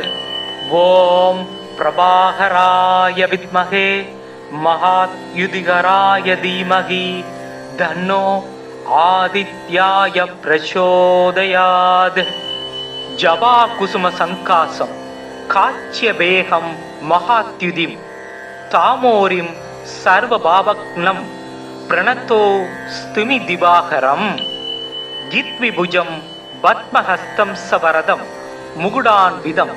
ஓம் பிரபாகராய வித்மகே மகாத்யுதிகராய தீமகி தன்னோ ஆதித்யாய பிரச்சோதயாத். ஜபா குசும சங்காசம் காச்சியபேகம் மகாத்யுதிம் தாமோரிம் சர்வபாவக்னம் பிரணதோ ஸ்துமி திவாகரம். கித்விபுஜம் பத்மஹஸ்தம் சவரதம் முகுடான்விதம்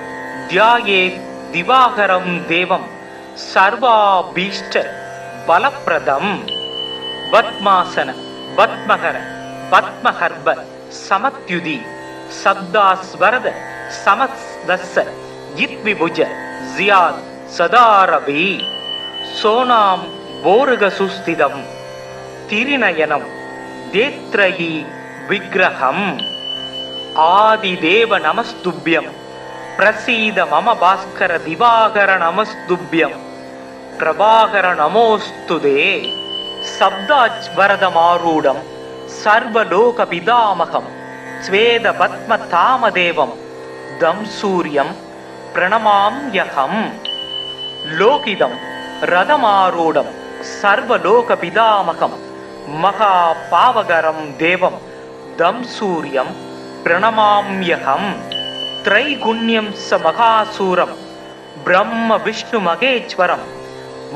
தியாயேத் திவாகரம் தேவம் சர்வாபீஷ்ட பலப்பிரதம். பத்மாசன பத்மகர பத்மஹர்ப சமத்யுதி சப்தாஸ்வரத சமஸ்தஸ்ஸ கித்விபுஜ ஜியாத் சதாரவி. சோனாம் போருக சுஸ்திதம் திரிநயனம் தேத்ரயி விக்கிரகம். ஆதிதேவ நமஸ்துப்யம் பிரசீத மம பாஸ்கர திவாகர நமஸ்துப்யம் பிரபாகர நமோஸ்துதே. சப்தாச்வரதமாரூடம் சர்வலோக பிதாமகம் ஸ்வேத பத்ம தாமதேவம் தம் சூரியம் பிரணமாம்யகம். லோகிதம் ரதமாரூடம் சர்வலோக பிதாமகம் மகா பாவகரம் தேவம் தம் சூரியம் பிரணமாம்யகம். த்ரைகுண்யம் ச மகாசூரம் பிரம்ம விஷ்ணு மகேஸ்வரம்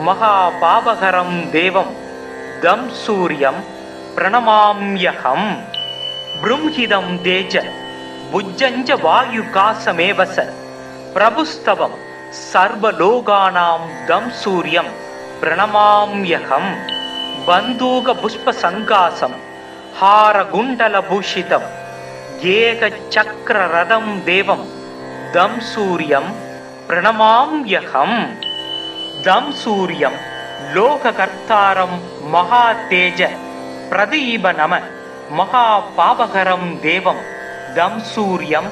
மகா பாவகரம் தேவம் தம் சூரியம் பிரணமாம்யகம். ப்ரும்ஹிதம் தேஜ புஜ்ஜஞ்ச வாயுகாசமேவச பிரபுஸ்தவம் சர்வலோகானாம் தம் சூரியம் பிரணமாம்யகம். பந்தூக புஷ்ப சங்காசம் ஹார குண்டல பூஷிதம் ஏக சக்கர ரதம் தேவம் தம் சூரியம் பிரணமாம்யகம். தம் சூரியம் லோககர்த்தாரம் மகா தேஜ பிரதீப நம மகா பாவகரம் தேவம் தம் சூரியம்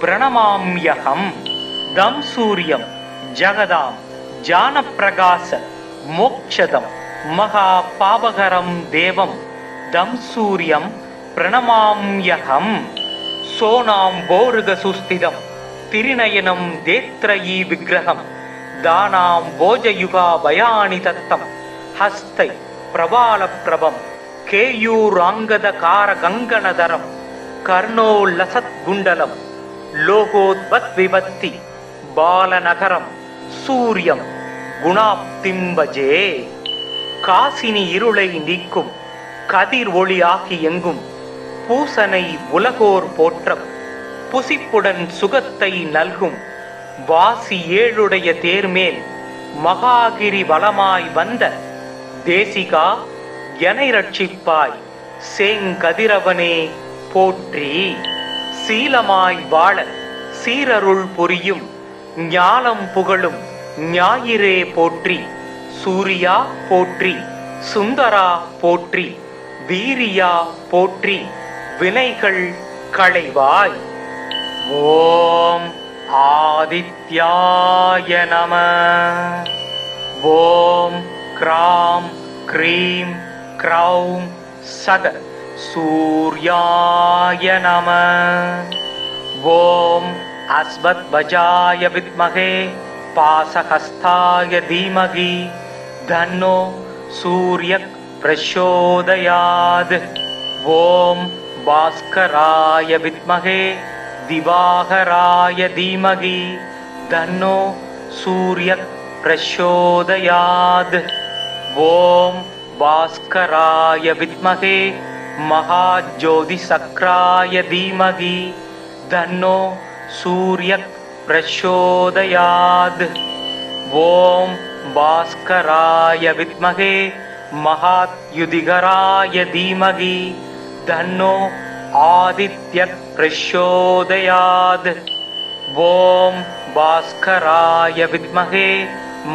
பிரணமாம்யகம். தம் சூரியம் ஜகதாம் ஜானப்பிரகாச மோக்ஷதம் மகா பாவகரம் தேவம் தம் சூரியம் பிரணமாம்யகம். சோனாம் போருக சுஸ்திதம் திரிநயனம் தேத்ரயீ விக்கிரகம் தானாம் போஜயுகா பயானி தத்தம் ஹஸ்தை பிரபால பிரபம் கேயூராங்கத கார கங்கணதரம் கர்ணோல்லசத் குண்டலம் லோகோத்பத் விபத்தி பாலநகரம் சூரியம் குணாப்திம்பஜே. காசினி இருளை நீக்கும் கதிர் ஒளியாகி எங்கும் பூசனை உலகோர் போற்ற புசிப்புடன் சுகத்தை நல்கும் வாசி ஏழுடைய தேர்மேல் மகாகிரி வளமாய் வந்த தேசிகா எனை ரட்சிப்பாய் சேங்கதிரவனே போற்றி. சீலமாய் வாழ சீரருள் புரியும் ஞானம் புகழும் ஞாயிறே போற்றி. சூரியா போற்றி, சுந்தரா போற்றி, வீரியா போற்றி, வினைகள் களைவாய். ஓம் ஆதித்யாய நம. ஓம் கிராம் க்ரீம் க்ரௌம் சக சூர்யாய நம. ஓம் அஸ்வத்வஜாய வித்மகே பாசஹஸ்தாய தீமகி தன்னோ சூர்யக் பிரச்சோதயாத். ஓம் பாஸ்கராய வித்மகே திவாகராய தீமகி தன்னோ சூர்யக் பிரச்சோதயாத். ஓம் பாஸ்கராய வித்மகே மகாஜோதிசக்ராய தீமகி தன்னோ சூர்யக் பிரச்சோதயாத். ஓம் பாஸ்கராய வித்மகே மகாத்யுதிகராய தீமகி தன்னோ ஆதித்யக் பிரச்சோதயாத். ஓம் பாஸ்கராய வித்மகே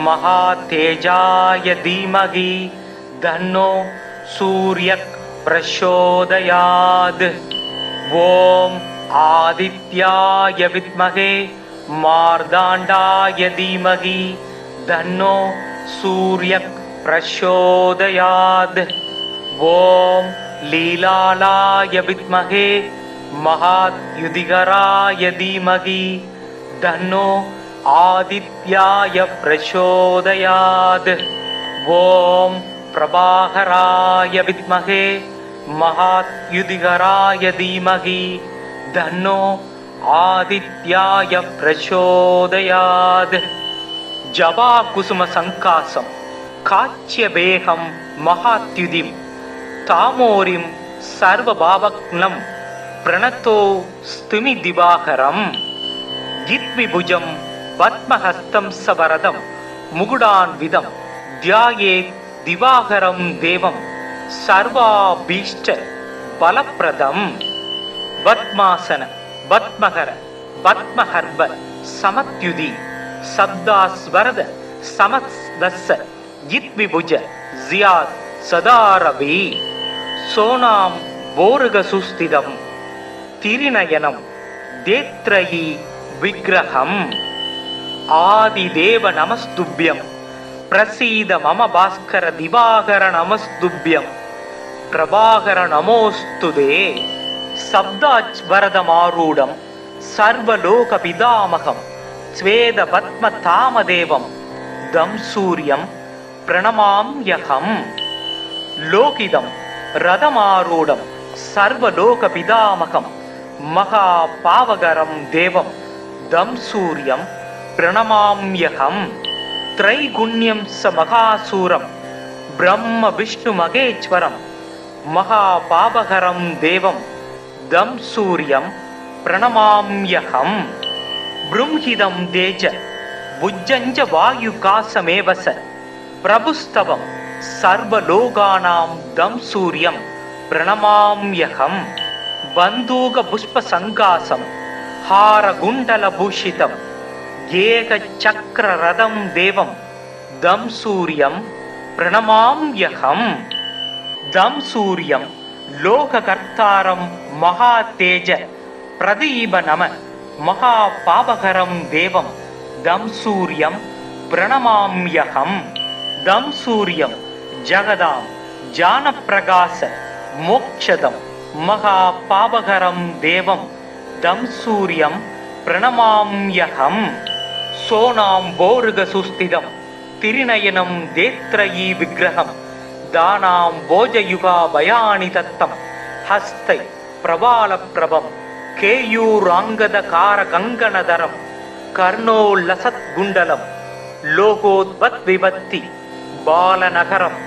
மகாதேஜாய தீமகி தன்னோ சூர்யக் பிரச்சோதயாத். ஓம் ஆதித்யாய வித்மகே மார்தாண்டாய தீமகி தன்னோ சூர்யக் பிரச்சோதயாத். ஓம் லீலாலாய வித்மகே மகாத்யுதிகராய தீமகி தன்னோ ஆதித்யாய பிரச்சோதயாத். ஓம் பிரபாகராய வித்மகே மகாத்யுதிகராய தீமகி தன்னோ ஆதித்யாய பிரச்சோதயாத். ஜபா குசும சங்காசம் காச்சிய வேகம் மகாத்யுதிம் தாமோரிம் சர்வபாவக்னம் பிரணத்தோ ஸ்துமி திவாகரம். ஜித்விபுஜம் பத்மஹஸ்தம் சவரதம் முகுடான்விதம் தியாயேத் திவாகரம் தேவம் சர்வாபீஷ்ட பலப்பிரதம். பத்மாசன பத்மகர பத்மஹர்ப சமத்யுதி சப்தாஸ்வரத சமஸ்தஸ்ஸ ஜித்விபுஜ ஜியாத் சதாரவி. சோனாம் போருக சுஸ்திதம் திரிநயனம் தேத்ரயி விக்கிரகம். ஆதிதேவ நமஸ்துப்யம் பிரசீத மம பாஸ்கர திவாகர நமஸ்துப்யம் பிரபாகர நமோஸ்துதே. சப்தாச்வரதமாரூடம் சர்வலோக பிதாமகம் ஸ்வேத பத்ம தாமதேவம் தம் சூரியம் பிரணமாம்யகம். லோகிதம் ரதமாரூடம் சர்வலோக பிதாமகம் மகா பாவகரம் தேவம் தம் சூரியம் பிரணமாம்யகம். த்ரைகுண்யம் ச மகாசூரம் பிரம்ம விஷ்ணு மகேஸ்வரம் மகா பாவகரம் தேவம் தம் சூரியம் பிரணமாம்யகம். ப்ரும்ஹிதம் தேஜ புஜ்ஜஞ்ச வாயுகாசமேவச பிரபுஸ்தவம் சர்வலோகானாம் தம் சூரியம் பிரணமாம்யகம். பந்தூக புஷ்ப சங்காசம் ஹாரகுண்டல பூஷிதம் ஏக சக்கர ரதம் தேவம் தம் சூரியம் பிரணமாம்யகம். தம் சூரியம் லோககர்த்தாரம் மகா தேஜ பிரதீப நம மகா பாபகரம் தேவம் தம் சூரியம் பிரணமாம்யகம். தம் சூரியம் ஜகதாம் ஜானப்பிரகாச மோக்ஷதம் மகா பாபகரம் தேவம் தம் சூரியம் பிரணமாம்யகம். சோனாம் போருக சுஸ்திதம் திரிநயனம் தேத்ரயி விக்கிரகம் தானாம் போஜயுகா பயானி தத்தம் ஹஸ்தை பிரபால பிரபம் கேயூராங்கத கார கங்கணதரம் கர்ணோல்லசத் குண்டலம் லோகோத்பத் விபத்தி பாலநகரம்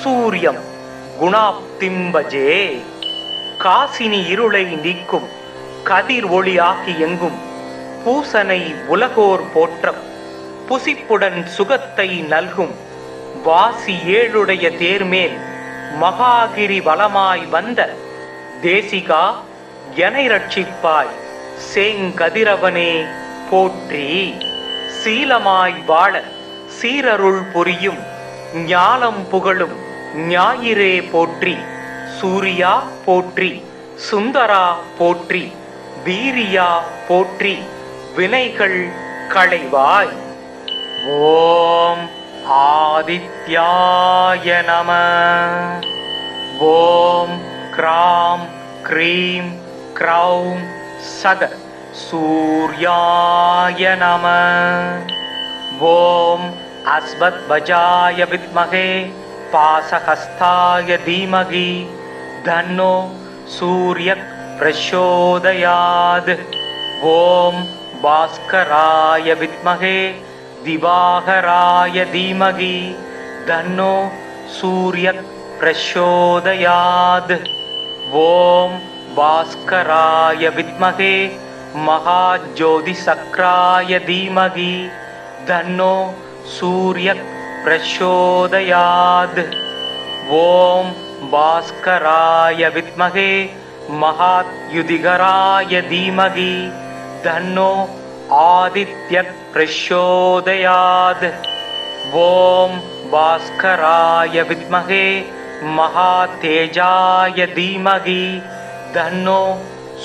சூரியம் குணாப்திம்பஜே. காசினி இருளை நீக்கும் கதிர் ஒளியாகி எங்கும் பூசனை உலகோர் போற்றம் புசிப்புடன் சுகத்தை நல்கும் வாசி ஏழுடைய தேர்மேல் மகாகிரி வலமாய் வந்த தேசிகா எனை ரட்சிப்பாய் சேங்கதிரவனே போற்றி. சீலமாய் வாழ சீரருள் புரியும் ஞாலம் புகழும் ஞாயிறே போற்றி. சூரியா போற்றி, சுந்தரா போற்றி, வீரியா போற்றி, வினைகள் களைவாய். ஓம் ஆதித்யாய நம. ஓம் க்ராம் க்ரீம் க்ரௌம் சக சூர்யாய நம. ஓம் அஸ்வத்வஜாய வித்மகே பாசஹஸ்தாய தீமகி தன்னோ சூர்யக் பிரச்சோதயாத். ஓம் பாஸ்கராய வித்மகே திவாகராய தீமகி தன்னோ சூர்யக் பிரச்சோதயாத். ஓம் பாஸ்கராய வித்மகே மகாஜோதிசக்ராய தீமகி தன்னோ சூர்யக் பிரச்சோதயாத். ஓம் பாஸ்கராய வித்மகே மகாத்யுதிகராய தீமகி தன்னோ ஆதித்யக் பிரச்சோதயாத். ஓம் பாஸ்கராய வித்மகே மகாதேஜாய தீமகி தன்னோ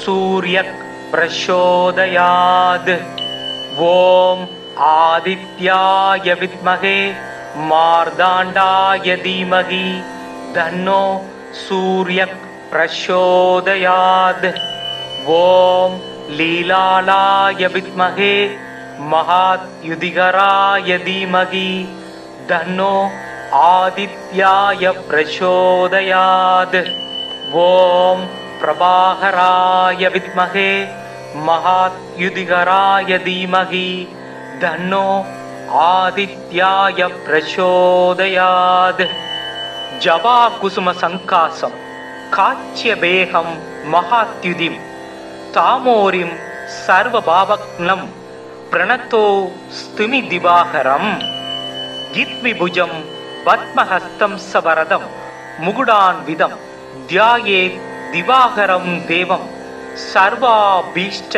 சூர்யக் பிரச்சோதயாத். ஓம் ஆதித்யாய வித்மகே மார்தாண்டாய தீமகி தன்னோ சூர்யக் பிரச்சோதயாத். ஓம் லீலாலாய வித்மகே மகாத்யுதிகராய தீமகி தன்னோ ஆதித்யாய பிரச்சோதயாத். ஓம் பிரபாகராய வித்மகே மகாத்யுதிகராய தீமகி தன்னோ ஆதித்யாய பிரச்சோதயாத். ஜபா குசும சங்காசம் காச்சியபேகம் மகாத்யுதிம் தாமோரிம் சர்வபாவக்னம் பிரணதோ ஸ்துமி திவாகரம். கித்விபுஜம் பத்மஹஸ்தம் சவரதம் முகுடான்விதம் தியாயேத் திவாகரம் தேவம் சர்வாபீஷ்ட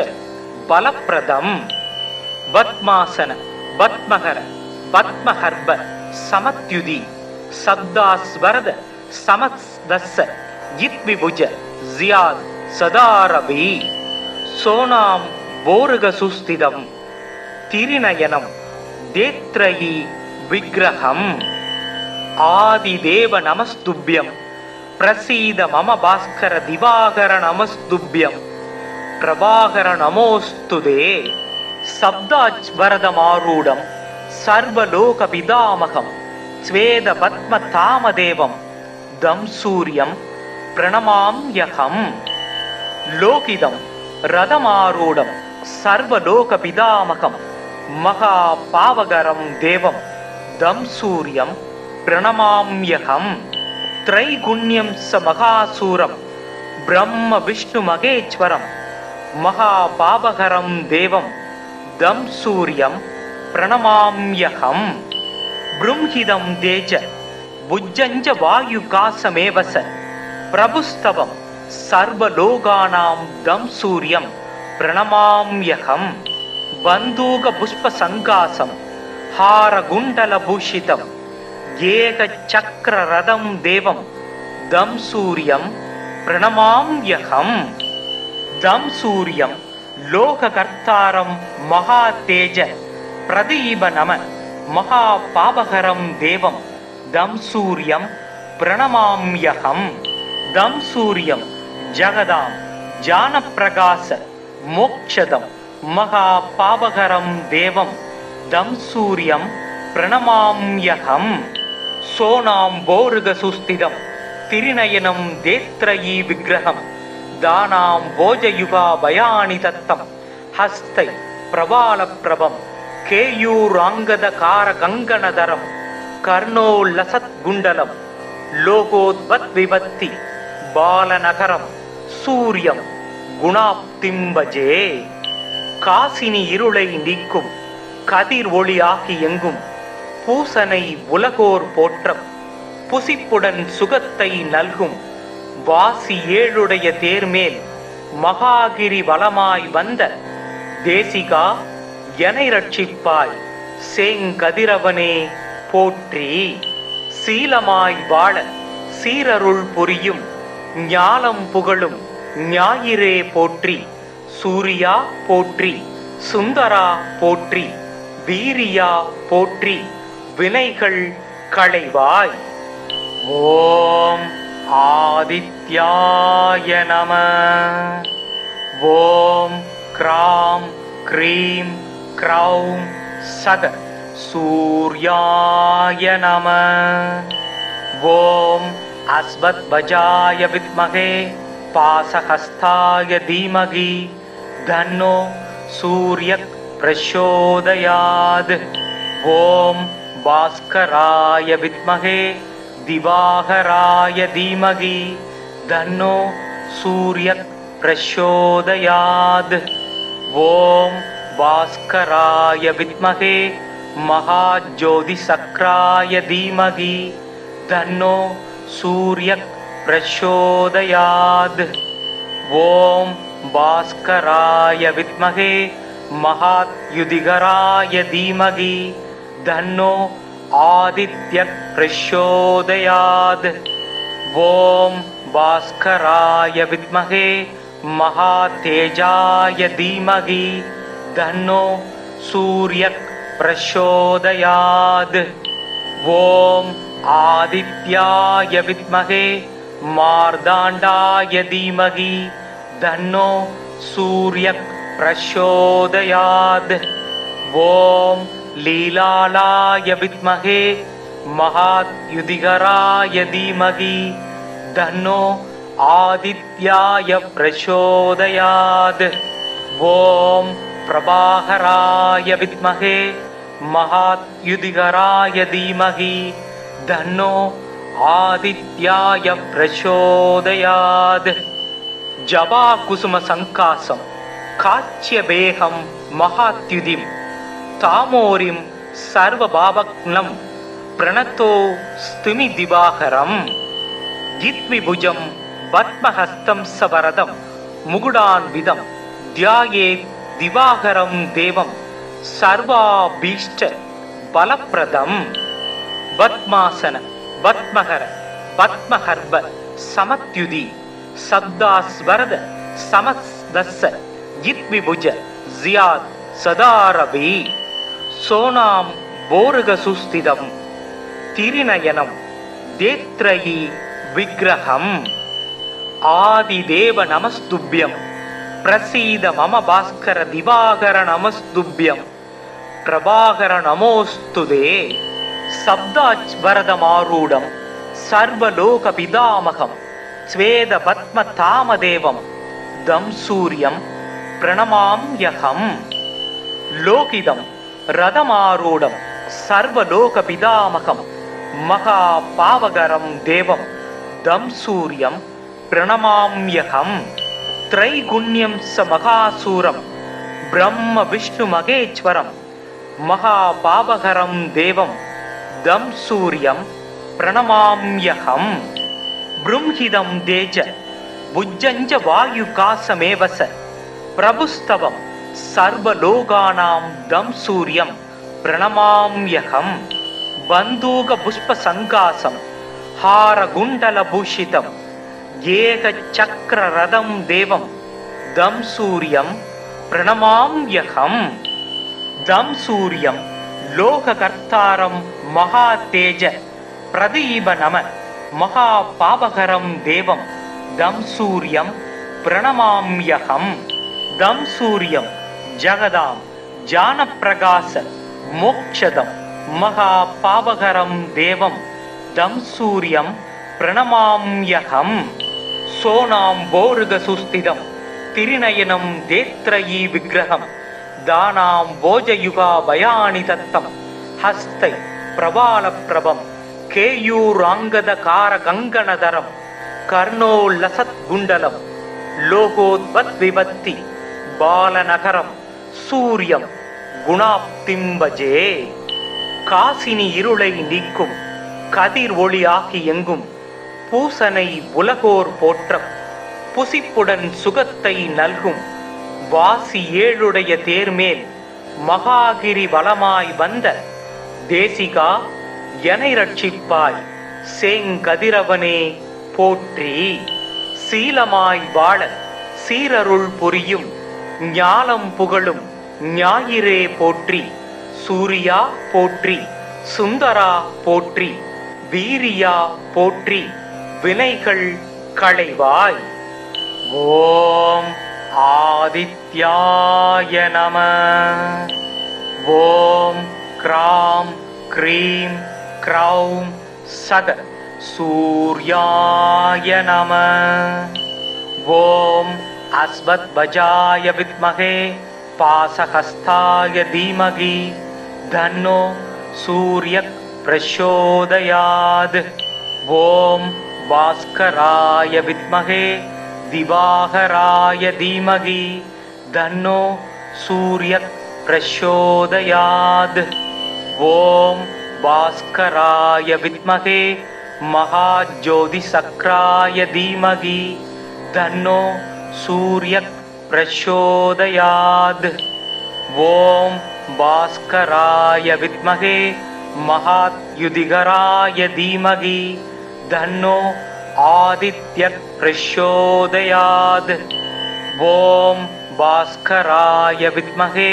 பலப்பிரதம். பத்மாசன பத்மகர பத்மஹர்ப சமத்யுதி சப்தாஸ்வரத சமஸ்தஸ்ஸ கித்விபுஜ ஜியாத் சதாரவி. சோனாம் போருக சுஸ்திதம் திரிநயனம் தேத்ரயி விக்கிரகம். ஆதிதேவ நமஸ்துப்யம் பிரசீத மம பாஸ்கர திவாகர நமஸ்துப்யம் பிரபாகர நமோஸ்துதே. சப்தாச்வரதமாரூடம் சர்வலோக பிதாமகம் ஸ்வேத பத்ம தாமதேவம் தம் சூரியம் பிரணமாம்யகம். லோகிதம் ரதமாரூடம் சர்வலோக பிதாமகம் மகா பாவகரம் தேவம் தம் சூரியம் பிரணமாம்யகம். த்ரைகுண்யம் ச மகாசூரம் பிரம்ம விஷ்ணு மகேஸ்வரம் மகா பாவகரம் தேவம் தம் சூரியம் பிரணமாம்யகம். ப்ரும்ஹிதம் தேஜ புஜ்ஜஞ்ச வாயுகாசமேவச பிரபுஸ்தவம் சர்வலோகானாம் தம் சூரியம் பிரணமாம்யகம். பந்தூக புஷ்ப சங்காசம் ஹார குண்டல பூஷிதம் ஏக சக்கர ரதம் தேவம் தம் சூரியம் பிரணமாம்யகம். தம் சூரியம் லோககர்த்தாரம் மகா தேஜ பிரதீப நம மகா பாபகரம் தேவம் தம் சூரியம் பிரணமாம்யகம். தம் சூரியம் ஜகதாம் ஜானப்பிரகாச மோக்ஷதம் மகா பாபகரம் தேவம் தம் சூரியம் பிரணமாம்யகம். சோனாம் போருக சுஸ்திதம் திரிநயனம் தேத்ரயீ விக்கிரகம் தானாம் போஜயுகா பயானி தத்தம் ஹஸ்தை பிரபால பிரபம் கேயூராங்கத கார கங்கணதரம் கர்ணோல்லசத் குண்டலம் லோகோத்பத்விபத்தி பாலநகரம் சூரியம் குணாப்திம் பஜே. காசினி இருளை நீக்கும் கதிர் ஒளியாகி எங்கும் பூசனை உலகோர் போற்றம் புசிப்புடன் சுகத்தை நல்கும் வாசி ஏழுடைய தேர்மேல் மகாகிரி வலமாய் வந்த தேசிகா எனை ரட்சிப்பாய் சேங்கதிரவனே போற்றி. சீலமாய் வாழ சீரருள் புரியும் ஞாலம் புகழும் ஞாயிறே போற்றி. சூரியா போற்றி, சுந்தரா போற்றி, வீரியா போற்றி, வினைகள் களைவாய். ஓம் ஆதித்யாய நம. ஓம் கிராம் க்ரீம் க்ரௌம் சத சூர்யாய நம. ஓம் அஸ்வத்வஜாய வித்மகே பாசஹஸ்தாய தீமகி தன்னோ சூர்யக் பிரச்சோதயாத். ஓம் பாஸ்கராய வித்மகே திவாகராய தீமகி தன்னோ சூர்யக் பிரச்சோதயாத். ஓம் பாஸ்கராய வித்மகே மகாஜோதிசக்ராய தீமகி தன்னோ சூர்யக் பிரச்சோதயாத். ஓம் பாஸ்கராய வித்மகே மகாத்யுதிகராய தீமகி தன்னோ ஆதித்யக் பிரச்சோதயாத். ஓம் பாஸ்கராய வித்மகே மகாதேஜாய தீமகி தன்னோ சூர்யக் பிரச்சோதயாத். ஓம் ஆதித்யாய வித்மகே மார்தாண்டாய தீமகி தன்னோ சூர்யக் பிரச்சோதயாத். ஓம் லீலாலாய வித்மகே மகாத்யுதிகராய தீமகி தன்னோ ஆதித்யாய பிரச்சோதயாத். ஓம் பிரபாகராய வித்மகே மகாத்யுதிகராய தீமகி தன்னோ ஆதித்யாய பிரச்சோதயாத். ஜபா குசும சங்காசம் காச்சியபேகம் மகாத்யுதிம் தாமோரிம் சர்வபாவக்னம் பிரணத்தோ ஸ்துமி திவாகரம். ஜித்விபுஜம் பத்மஹஸ்தம் சவரதம் முகுடான்விதம் தியாயேத் திவாகரம் தேவம் சர்வாபீஷ்ட பலப்பிரதம். பத்மாசன பத்மஹர பத்மஹர்ப சமத்யுதி சப்தாஸ்வரத சமஸ்தஸ்ஸ ஜித்விபுஜ ஜியாத் சதாரவி. சோனாம் போருக சுஸ்திதம் திரிநயனம் தேத்ரயி விக்கிரகம். ஆதிதேவ நமஸ்துப்யம் பிரசீத மம பாஸ்கர திவாகர நமஸ்துப்யம் பிரபாகர நமோஸ்துதே. சப்தாச்வரதமாரூடம் சர்வலோக பிதாமகம் ஸ்வேத பத்ம தாமதேவம் தம் சூரியம் பிரணமாம்யகம். லோகிதம் ரதமாரூடம் சர்வலோக பிதாமகம் மகா பாவகரம் தேவம் தம் சூரியம் பிரணமாம்யகம். த்ரைகுண்யம் ச மகாசூரம் பிரம்ம விஷ்ணு மகேஸ்வரம் மகா பாவகரம் தேவம் தம் சூரியம் பிரணமாம்யகம். ப்ரும்ஹிதம் தேஜ புஜ்ஜஞ்ச வாயுகாசமேவச பிரபுஸ்தவம் சர்வலோகானாம் தம் சூரியம் பிரணமாம்யகம். பந்தூக புஷ்ப சங்காசம் ஹாரகுண்டல பூஷிதம் ஏக சக்கர ரதம் தேவம் தம் சூரியம் பிரணமாம்யகம். தம் சூரியம் லோககர்த்தாரம் மகா தேஜ பிரதீப நம மகா பாவகரம் தேவம் தம் சூரியம் பிரணமாம்யகம். தம் சூரியம் ஜகதாம் ஜானப்பிரகாச மோக்ஷதம் மகா பாவகரம் தேவம் தம் சூரியம் பிரணமாம்யகம். சோனாம் போருக சுஸ்திதம் திரிநயனம் தேத்ரயி விக்கிரகம் தானாம் போஜயுகா பயானி தத்தம் ஹஸ்தை பிரபால பிரபம் केयूराङ्गदकारकङ्कणधरं कर्णोल्लसत्कुण्डलं लोकोद्वद्विभक्ति बालनगरं सूर्यं குணாப்திம் பஜே. காசினி இருளை நீக்கும் கதிர் ஒளியாகி எங்கும் பூசனை உலகோர் போற்ற புசிப்புடன் சுகத்தை நல்கும் வாசி ஏழுடைய தேர்மேல் மகாகிரி வளமாய் வந்த தேசிகா எனை ரட்சிப்பாய் சேங்கதிரவனே போற்றி. சீலமாய் வாழ சீரருள் புரியும் ஞானம் புகழும் ஞாயிறே போற்றி. சூரியா போற்றி, சுந்தரா போற்றி, வீரியா போற்றி, வினைகள் களைவாய். ஓம் ஆதித்யாய நம. ஓம் கிராம் க்ரீம் க்ரௌம் சத சூர்யாய நம. ஓம் அஸ்வத்வஜாய வித்மகே पासहस्ताय धीमहि धन्नो सूर्यः प्रचोदयात्. ओम भास्कराय विद्महे दिवाकराय धीमहि धन्नो सूर्यः प्रचोदयात्. ओम भास्कराय विद्महे महाज्योतिसक्राय धीमहि धन्नो सूर्यः प्रचोदयात्. ओम भास्कराय विद्महे महायुधिकराय धीमहि धन्नो आदित्यः प्रचोदयात्. ओम भास्कराय विद्महे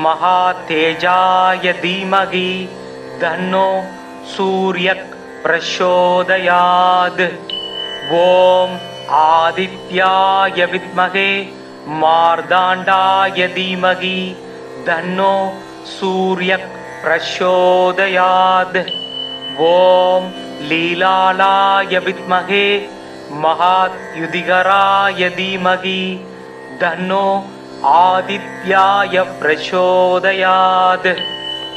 महातेजाय धीमहि धन्नो सूर्यः प्रचोदयात्. ओम आदित्याय विद्महे मार्दाण्डाय धीमहि धन्नो सूर्यः प्रचोदयात्. ओम लीलालाय विद्महे महायुधिकराय धीमहि धन्नो आदित्याय प्रचोदयात्.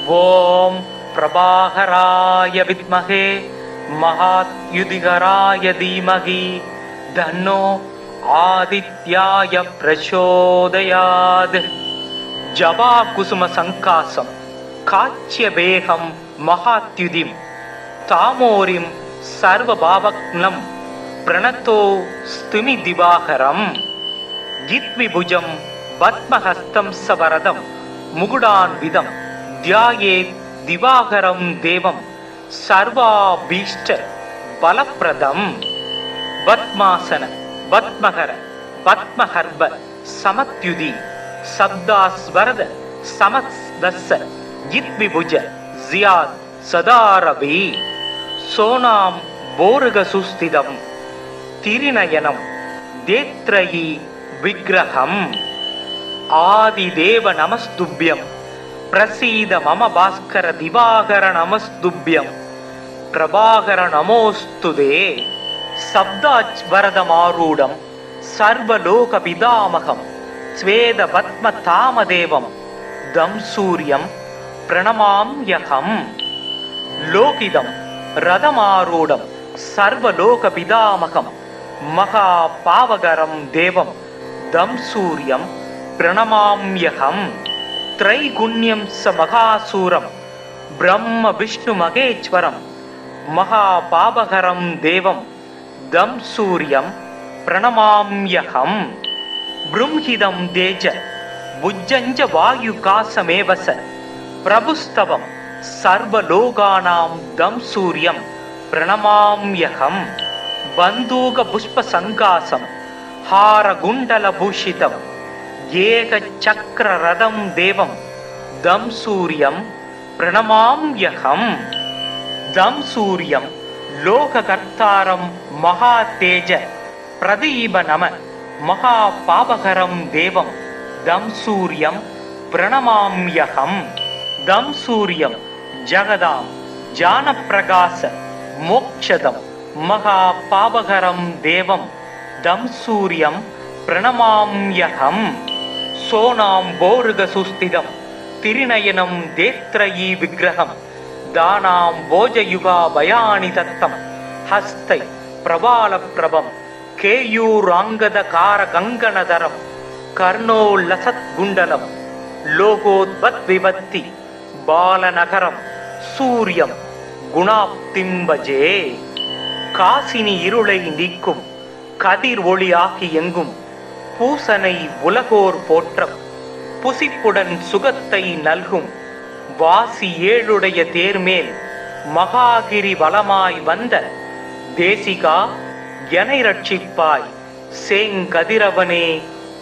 ओम प्रभाकराय विद्महे महायुधिकराय धीमहि धन्नो आदित्याय प्रचोदयात्. जपा कुसुम संकासं काच्य बेहं महात्युदिं तामोरिं सर्वभावग्नं प्रणतो स्तुमि दिवाकरं. गित्विभुजं पद्महस्तं सवरदं मुकुडान्वितं ध्यायेत् दिवाकरं देवं सर्वाभीष्ट बलप्रदं. पद्मासन पद्महर पद्महर्भ समत्युदि शब्दास्वरद समदस्स गित्विभुज जियात् सदारवि. सोनां बोरुगसुस्थितं तिरिनयनं देत्रयी विग्रहम्. आदिदेव नमस्तुभ्यं प्रसीद मम भास्कर दिवाकर नमस्तुभ्यं प्रभाकर नमोस्तुते. शब्दाज्वरदमारूढं सर्वलोकपितामहं स्वेदपद्मतामदेवं दं सूर्यं प्रणमाम्यहम्. लोकितं रथमारूढं सर्वलोकपितामहं महापावकरं देवं दं सूर्यं प्रणमाम्यहम्. त्रैगुण्यं स महासूरं ब्रह्म विष्णुमहेश्वरं महापावकरं देवं दं सूर्यं प्रणमाम्यहम्. ब्रह्मिदं तेज भुजञ्च वायुकासमेव स प्रभुस्तवं सर्वलोकानां दं सूर्यं प्रणमाम्यहम्. बन्दूकपुष्पसङ्कासं हारकुण्डलभूषितं एकचक्ररथं देवं दं सूर्यं प्रणमाम्यहम्. दं सूर्यं लोककर्तारं महातेज प्रदीप नम महापावकरं देवं दं सूर्यं प्रणमाम्यहम्. दं सूर्यं जगदां जानप्रकाश मोक्षदं महापावकरं देवं दं सूर्यं प्रणमाम्यहम्. सोनां बोरुगसुस्थितं तिरिनयनं देत्रयी विग्रहं தானாம் போஜயுகா பயானி தத்தம் ஹஸ்தை பிரபால பிரபம் கேயூராங்கத கார கங்கணதரம் கர்ணோல்லசத் குண்டலம் லோகோத்பத் விபத்தி பாலநகரம் சூரியம் குணாப்திம்பஜே. காசினி இருளை நீக்கும் கதிர் ஒளியாகி எங்கும் பூசனை உலகோர் போற்றம் புசிப்புடன் சுகத்தை நல்கும் வாசி ஏழுடைய தேர்மேல் மகாகிரி வலமாய் வந்த தேசிகா எனை ரட்சிப்பாய் சேங்கதிரவனே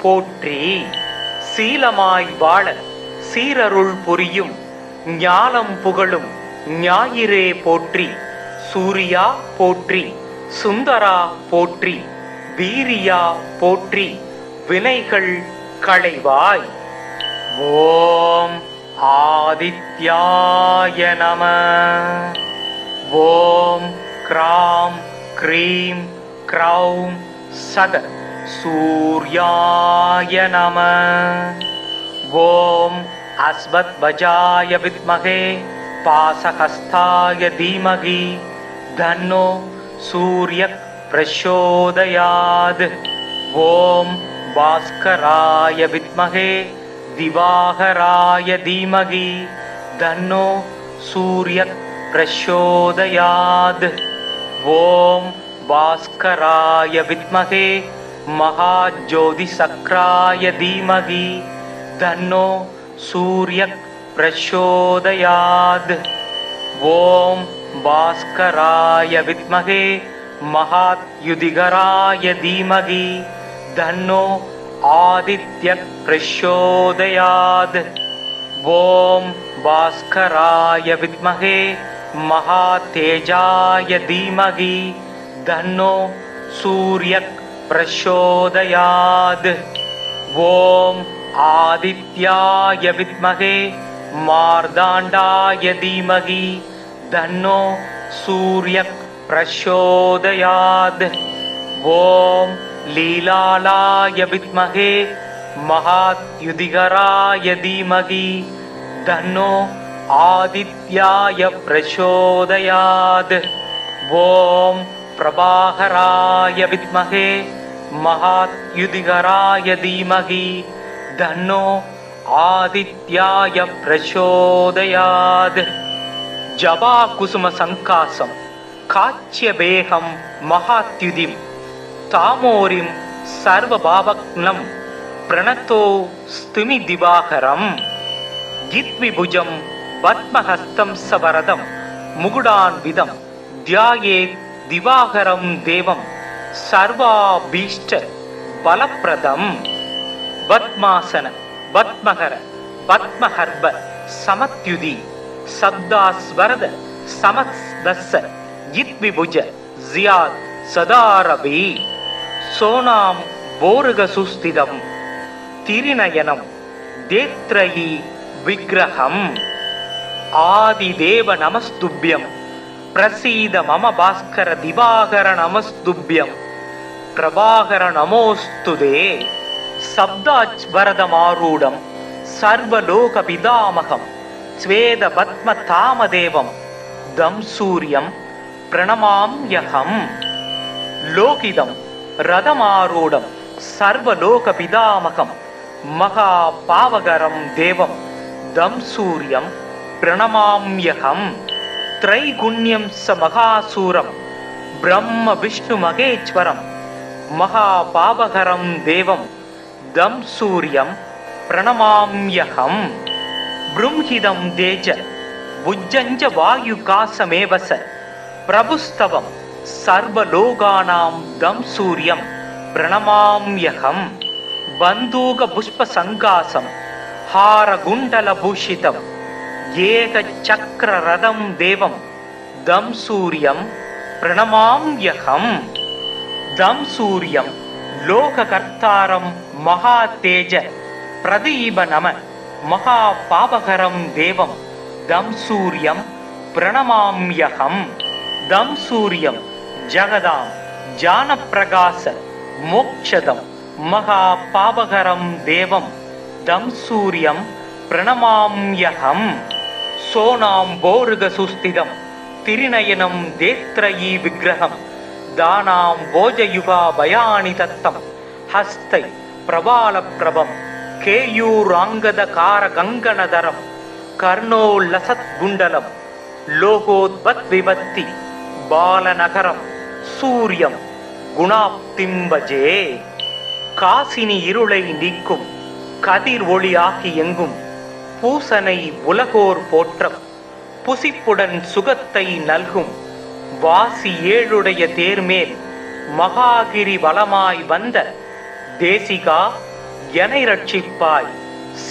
போற்றி. சீலமாய் வாழ சீரருள் புரியும் ஞாலம் புகழும் ஞாயிறே போற்றி. சூரியா போற்றி, சுந்தரா போற்றி, வீரியா போற்றி, வினைகள் களைவாய். ஓம் ஆதித்யாய நம. ஓம் கிராம் க்ரீம் க்ரௌம் சத சூர்யாய நம. ஓம் அஸ்வத்வஜாய வித்மகே பாசஹஸ்தாய தீமகி தன்னோ சூர்யக் பிரச்சோதயாத். ஓம் பாஸ்கராய வித்மகே திவாகராய தீமகி தன்னோ சூர்யக் பிரச்சோதயாத். ஓம் பாஸ்கராய வித்மகே மகாஜோதிசக்ராய தீமகி தன்னோ சூர்யக் பிரச்சோதயாத். ஓம் பாஸ்கராய வித்மகே மகாத்யுதிகராய தீமகி தன்னோ ஆதித்யக் பிரச்சோதயாத். ஓம் பாஸ்கராய வித்மகே மகாதேஜாய தீமகி தன்னோ சூர்யக் பிரச்சோதயாத். ஓம் ஆதித்யாய வித்மகே மார்தாண்டாய தீமகி தன்னோ சூர்யக் பிரச்சோதயாத். ஓம் லீலாலாய வித்மகே மகாத்யுதிகராய தீமகி தன்னோ ஆதித்யாய பிரச்சோதயாத். ஓம் பிரபாகராய வித்மகே மகாத்யுதிகராய தீமகி தன்னோ ஆதித்யாய பிரச்சோதயாத். ஜபா குசும சங்காசம் காச்சியபேகம் மகாத்யுதிம் தாமோரிம் சர்வபாவக்னம் பிரணத்தோ ஸ்துமி திவாகரம். ஜித்விபுஜம் பத்மஹஸ்தம் சவரதம் முகுடான்விதம் தியாயேத் திவாகரம் தேவம் சர்வாபீஷ்ட பலப்பிரதம். பத்மாசன பத்மகர பத்மஹர்ப சமத்யுதி சப்தாஸ்வரத சமஸ்தஸ்ஸ ஜித்விபுஜ ஜியாத் சதாரபி. சோனாம் போருக சுஸ்திதம் திரிநயனம் தேத்ரயி விக்கிரகம். ஆதிதேவ நமஸ்துப்யம் பிரசீத மம பாஸ்கர திவாகர நமஸ்துப்யம் பிரபாகர நமோஸ்துதே. சப்தாச்வரதமாரூடம் சர்வலோக பிதாமகம் ஸ்வேத பத்ம தாமதேவம் தம் சூரியம் பிரணமாம்யகம். லோகிதம் ரதமாரூடம் சர்வலோக பிதாமகம் மகா பாவகரம் தேவம் தம் சூரியம் பிரணமாம்யகம். த்ரைகுண்யம் ச மகாசூரம் பிரம்ம விஷ்ணு மகேஸ்வரம் மகா பாவகரம் தேவம் தம் சூரியம் பிரணமாம்யகம். ப்ரும்ஹிதம் தேஜ புஜ்ஜஞ்ச வாயுகாசமேவச பிரபுஸ்தவம் சர்வலோகானாம் தம் சூரியம் பிரணமாம்யகம். பந்தூக புஷ்ப சங்காசம் ஹாரகுண்டல பூஷிதம் ஏக சக்கர ரதம் தேவம் தம் சூரியம் பிரணமாம்யகம். தம் சூரியம் லோககர்த்தாரம் மகா தேஜ பிரதீப நம மகா பாவகரம் தேவம் தம் சூரியம் பிரணமாம்யகம். தம் சூரியம் ஜகதாம் ஜானப்பிரகாச மோக்ஷதம் மகா பாவகரம் தேவம் தம் சூரியம் பிரணமாம்யகம். सोनाम्बोरुगसुस्थितं तिरिनयनं देत्रयी विग्रहं दानां भोजयुगा भयानि तत्तं हस्तै प्रबालप्रभं केयूराङ्गदकारगङ्गणधरं कर्णोल्लसद्गुण्डलं लोकोद्भद्विभत्ति बालनगरं सूर्यं குணாப்திம் பஜே. காசினி இருளை நீக்கும் கதிர் ஒளியாகி எங்கும் பூசனை உலகோர் போற்றம் புசிப்புடன் சுகத்தை நல்கும் வாசி ஏழுடைய தேர்மேல் மகாகிரி வலமாய் வந்த தேசிகா எனை ரட்சிப்பாய்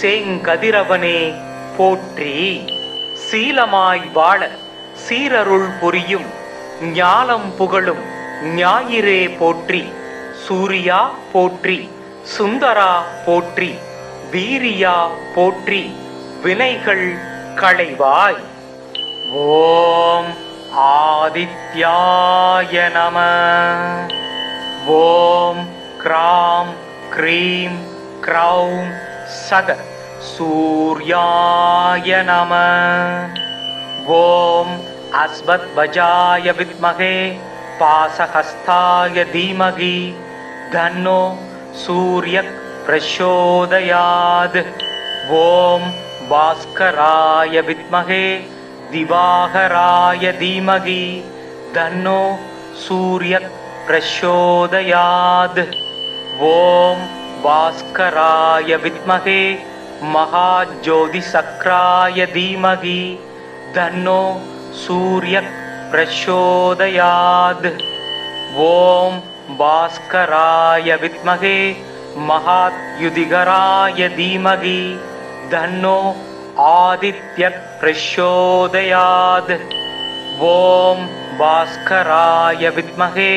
சேங்கதிரவனே போற்றி. சீலமாய் வாழ சீரருள் புரியும் ஞாலம் புகழும் ஞாயிறே போற்றி. சூரியா போற்றி, சுந்தரா போற்றி, வீரியா போற்றி, வினைகள் களைவாய். ஓம் ஆதித்யாய நம. ஓம் கிராம் க்ரீம் க்ரௌம் சக சூர்யாய நம. ஓம் அஸ்வத்வஜாய வித்மகே पासहस्ताय धीमहि धन्नो सूर्यः प्रचोदयात्. ओम भास्कराय विद्महे दिवाकराय धीमहि धन्नो सूर्यः प्रचोदयात्. ओम भास्कराय विद्महे महाज्योतिसक्राय धीमहि धन्नो सूर्यः प्रचोदयात्. ओम भास्कराय विद्महे महाद्युतिकराय धीमहि धन्नो आदित्यः प्रचोदयात्. ओम भास्कराय विद्महे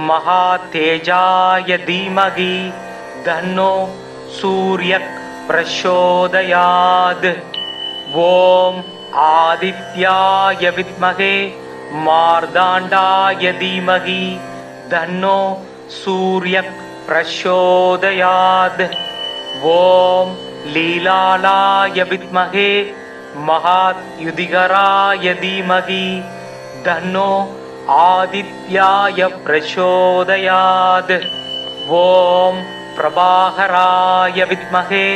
महातेजाय धीमहि धन्नो सूर्यः प्रचोदयात्. ओम आदित्याय विद्महे मार्दाण्डाय धीमहि धन्नो सूर्यः प्रचोदयात्. ओम लीलालाय विद्महे महाद्युतिकराय धीमहि धन्नो आदित्याय प्रचोदयात्. ओम प्रभाकराय विद्महे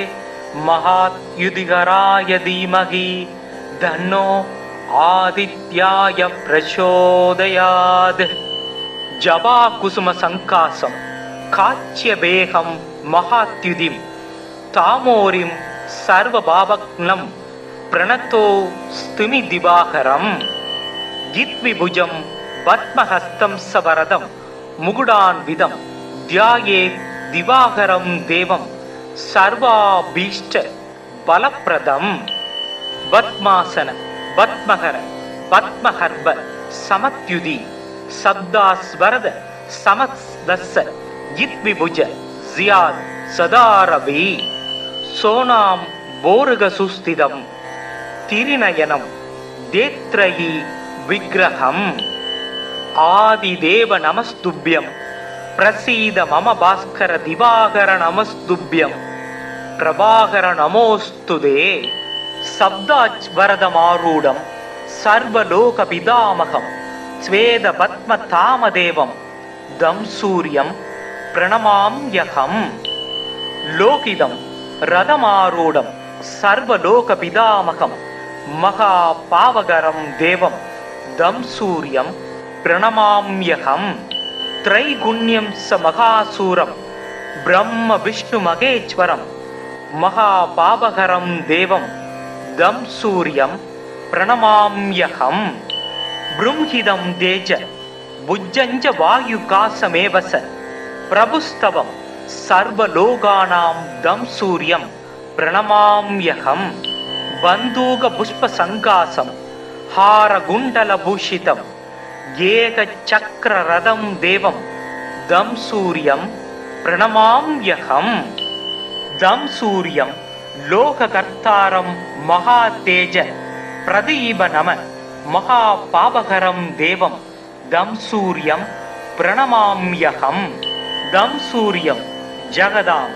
महाद्युतिकराय धीमहि धन्नो आदित्याय प्रचोदयात्. जपा कुसुम संकासं काच्य बेहं महात्युदिं तामोरिं सर्वभावग्नं प्रणतो स्तुमि दिवाकरं. जित्विभुजं पद्महस्तं सवरदं मुकुडान्वितं ध्यायेत् दिवाकरं देवं सर्वाभीष्ट बलप्रदं. पद्मासन पद्महर पद्महर्ब समत्युदि सब्दास्वरद समदस्स जित्विभुज जियाद सदारवि. सोनां बोरुगसुस्थितं तिरिनयनं देत्रयी विग्रहं आदिदेव नमस्तुभ्यं प्रसीद मम भास्कर दिवाकर नमस्तुभ्यं प्रभाकर नमोस्तुते. शब्दाज्वरदमारूढं सर्वलोकपितामहं स्वेदपद्मतामदेवं दं सूर्यं प्रणमाम्यहम्. लोकितं रथमारूढं सर्वलोकपितामहं महापावकरं देवं दं सूर्यं प्रणमाम्यहम्. त्रैगुण्यं स महासूरं ब्रह्म विष्णु महेश्वरं महापावकरं देवं दं सूर्यं प्रणमाम्यहम्. ब्रह्मिदं तेज भुजञ्च वायुकासमेव स प्रभुस्तवं सर्वलोकानां दं सूर्यं प्रणमाम्यहम्. बन्दूकपुष्पसङ्कासं हारकुण्डलभूषितं एकचक्ररथं देवं दं सूर्यं प्रणमाम्यहम्. दं सूर्यं लोककर्तारं महातेज प्रदीप नम महापावकरं देवं दं सूर्यं प्रणमाम्यहम्. दं सूर्यं जगदां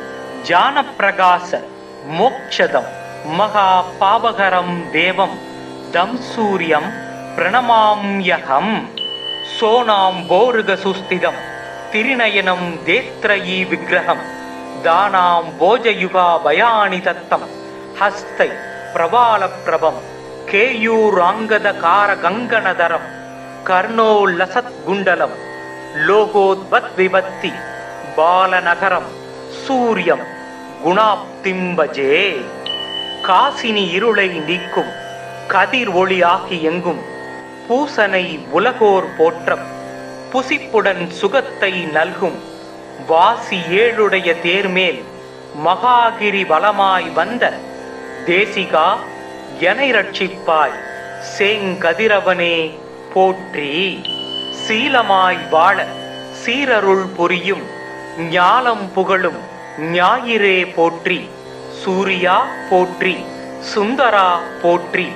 ज्ञानप्रकाश मोक्षदं महापावकरं देवं தம் சூரியம் பிரணமாம்யகம் சோனாம்போருக சுஸ்திதம் திரிநயனம் தேத்ரயீ விக்கிரகம் தானாம் போஜயுகா பயானி தத்தம் ஹஸ்தை பிரபாலப்பிரபம் கேயூராங்கத கார கங்கணதரம் கர்ணோல்லசத் குண்டலம் லோகோத்வத் விபத்தி பாலநகரம் சூரியம் குணாப்திம்பஜே. காசினி இருளை நீக்கும் கதிர் ஒளியாகி எங்கும் பூசனை உலகோர் போற்றம் புசிப்புடன் சுகத்தை நல்கும் வாசி ஏழுடைய தேர்மேல் மகாகிரி வளமாய் வந்த தேசிகா எனை ரட்சிப்பாய் சேங்கதிரவனே போற்றி. சீலமாய் வாழ சீரருள் புரியும் ஞாலம் புகழும் ஞாயிறே போற்றி. சூரியா போற்றி, சுந்தரா போற்றி,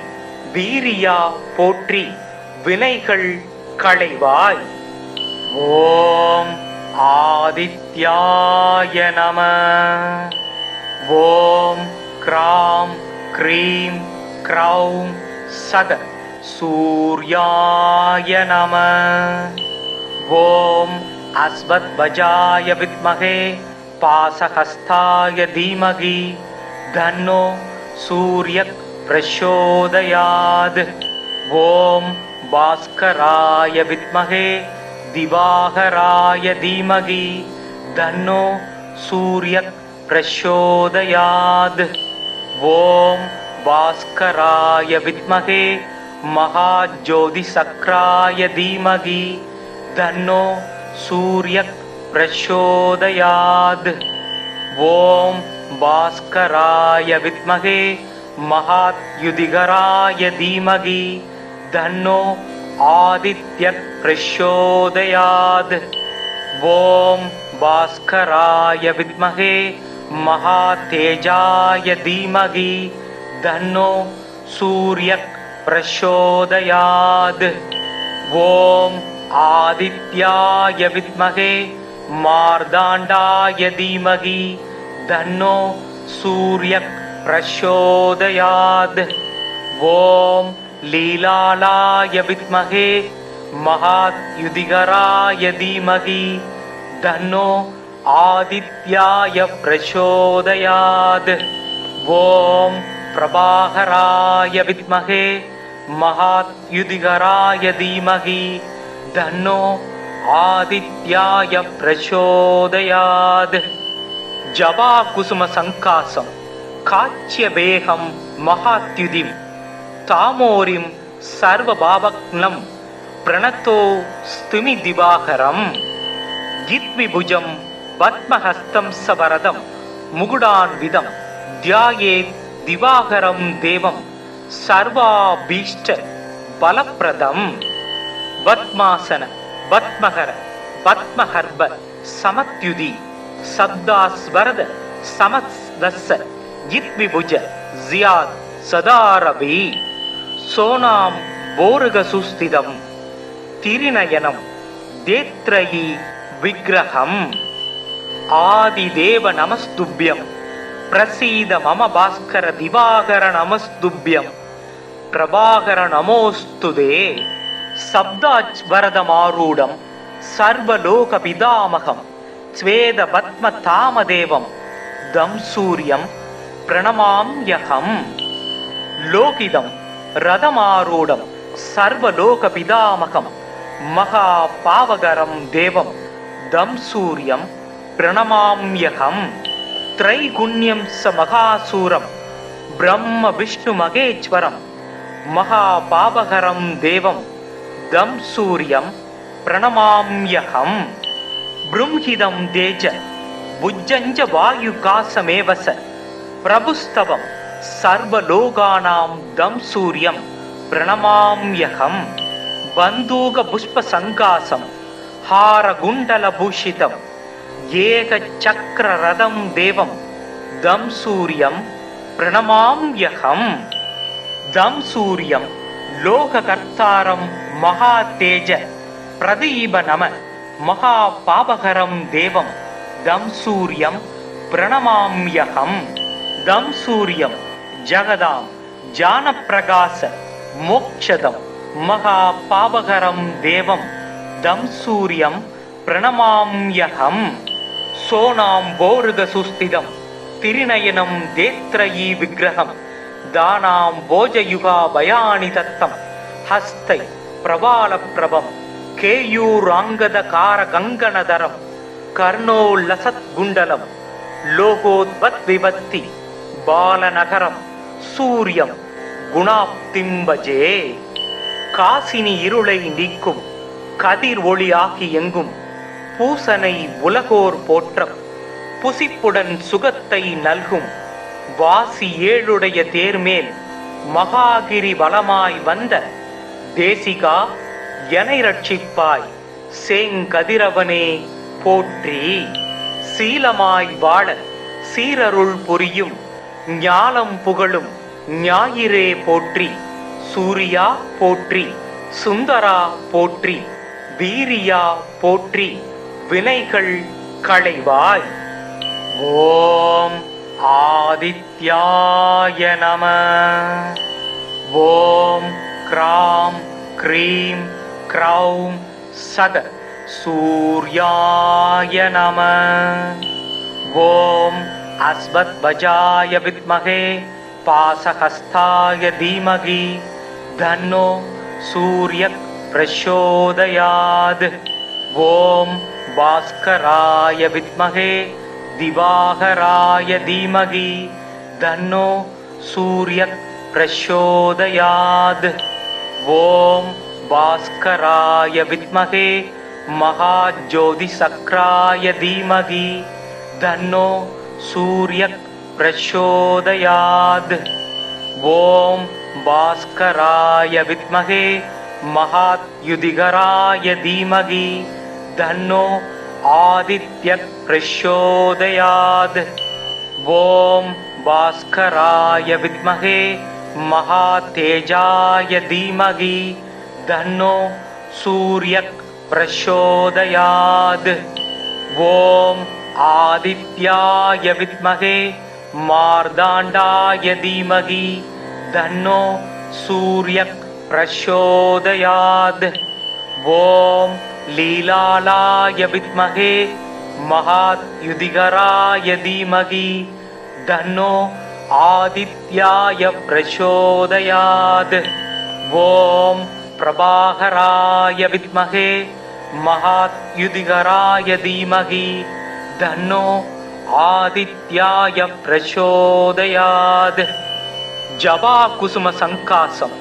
வீரியா போற்றி, வினைகள் களைவாய். ஓம் ஆதித்யாய நம. ஓம் கிராம் க்ரீம் க்ரௌம் சத சூர்யாய நம. ஓம் அஸ்வத்வஜாய வித்மகே பாசஹஸ்தாய தீமகி தன்னோ சூர்யக் பிரச்சோதயாத். ஓம் பாஸ்கராய வித்மகே திவாகராய தீமகி தன்னோ சூர்யக் பிரச்சோதயாத். ஓம் பாஸ்கராய வித்மகே மகாஜோதிசக்ராய தீமகி தன்னோ சூர்யக் பிரச்சோதயாத். ஓம் பாஸ்கராய வித்மகே மகாத்யுதிகராய தீமகி தன்னோ ஆதித்யக் பிரச்சோதயாத். ஓம் பாஸ்கராய வித்மகே மகாதேஜாய தீமகி தன்னோ சூர்யக் பிரச்சோதயாத். ஓம் ஆதித்யாய வித்மகே மார்தாண்டாய தீமகி தன்னோ சூர்யக் பிரச்சோதயாத். ஓம் லீலாலாய வித்மகே மகாத்யுதிகராய தீமகி தன்னோ ஆதித்யாய பிரச்சோதயாத். ஓம் பிரபாகராய வித்மகே மகாத்யுதிகராய தீமகி தன்னோ ஆதித்யாய பிரச்சோதயாத். ஜபா குசும சங்காசம் காச்சிய வேகம் மகாத்யுதிம் தாமோரிம் சர்வபாவக்னம் பிரணத்தோ ஸ்துமி திவாகரம். கித்விபுஜம் பத்மஹஸ்தம் சவரதம் முகுடான்விதம் தியாயேத் திவாகரம் தேவம் சர்வாபீஷ்ட பலப்பிரதம். பத்மாசன பத்மஹர பத்மஹர்ப சமத்யுதி சப்தாஸ்வரத சமத்ஸ்தஸ்ஸ கித்விபுஜ ஜியாத் சதாரவி. சோனாம் போருக சுஸ்திதம் திரிநயனம் தேத்ரயீ விக்கிரகம். ஆதிதேவ நமஸ்துப்யம் பிரசீத மம பாஸ்கர திவாகர நமஸ்துப்யம் பிரபாகர நமோஸ்துதே. சப்தாச்வரதமாரூடம் சர்வலோக பிதாமகம் ஸ்வேத பத்ம தாமதேவம் தம் சூரியம் பிரணமாம்யகம். லோகிதம் ரதமாரூடம் சர்வலோக பிதாமகம் மகா பாவகரம் தேவம் தம் சூரியம் பிரணமாம்யகம். த்ரைகுண்யம் ச மகாசூரம் பிரம்ம விஷ்ணு மகேஸ்வரம் மகா பாவகரம் தேவம் தம் சூரியம் பிரணமாம்யகம். ப்ரும்ஹிதம் தேஜ புஜ்ஜஞ்ச வாயுகாசமேவச பிரபுஸ்தவம் சர்வலோகானாம் தம் சூரியம் பிரணமாம்யகம். பந்தூக புஷ்ப சங்காசம் ஹாரகுண்டல பூஷிதம் ஏக சக்கர ரதம் தேவம் தம் சூரியம் பிரணமாம்யகம். தம் சூரியம் லோககர்த்தாரம் மகா தேஜ பிரதீப நம மகா பாபகரம் தேவம் தம் சூரியம் பிரணமாம்யகம். தம் சூரியம் ஜகதாம் ஜானப்பிரகாச மோக்ஷதம் மகா பாபகரம் தேவம் தம் சூரியம் பிரணமாம்யகம் சோனாம் போருக சுஸ்திதம் திரிநயனம் தேத்ரயீ விக்கிரகம் தானாம் போஜயுகா பயானி தத்தம் ஹஸ்தை பிரபால பிரபம் கேயூராங்கத கார கங்கணதரம் கர்ணோல்லசத் குண்டலம் லோகோத்வத் விபத்தி பாலநகரம் சூரியம் குணாப்திம்பஜே. காசினி இருளை நீக்கும் கதிர் ஒளியாகி எங்கும் பூசனை உலகோர் போற்றம் புசிப்புடன் சுகத்தை நல்கும் வாசி ஏழுடைய தேர்மேல் மகாகிரி வலமாய் வந்த தேசிகா எனை ரட்சிப்பாய் சேங்கதிரவனே போற்றி. சீலமாய் வாழ சீரருள் புரியும் ஞானம் புகழும் ஞாயிறே போற்றி. சூரியா போற்றி, சுந்தரா போற்றி, வீரியா போற்றி, வினைகள் களைவாய். ஓம் ஆதித்யாய நம. ஓம் க்ராம் க்ரீம் க்ரௌம் சத சூர்யாய நம. ஓம் அஸ்வத்வஜாய வித்மகே பாசஹஸ்தாய தீமகி தன்னோ சூர்யக் பிரச்சோதயாத். ஓம் பாஸ்கராய வித்மகே திவாகராய தீமகி தன்னோ சூர்யக் பிரச்சோதயாத். ஓம் பாஸ்கராய வித்மகே மகாஜோதிசக்ராய தீமகி தன்னோ சூர்யக் பிரச்சோதயாத். ஓம் பாஸ்கராய வித்மகே மகாத்யுதிகராய தீமகி தன்னோ ஆதித்யக் பிரச்சோதயாத். ஓம் பாஸ்கராய வித்மகே மகாதேஜாய தீமகி தன்னோ சூர்யக் பிரச்சோதயாத். ஓம் ஆதித்யாய வித்மகே மார்தாண்டாய தீமகி தன்னோ சூர்யக் பிரச்சோதயாத். ஓம் லீலாலாய வித்மகே மகாத்யுதிகராய தீமகி தன்னோ ஆதித்யாய பிரச்சோதயாத். ஓம் பிரபாகராய வித்மகே மகாத்யுதிகராய தீமகி தன்னோ ஆதித்யாய பிரச்சோதயாத். ஜபா குசும சங்காசம்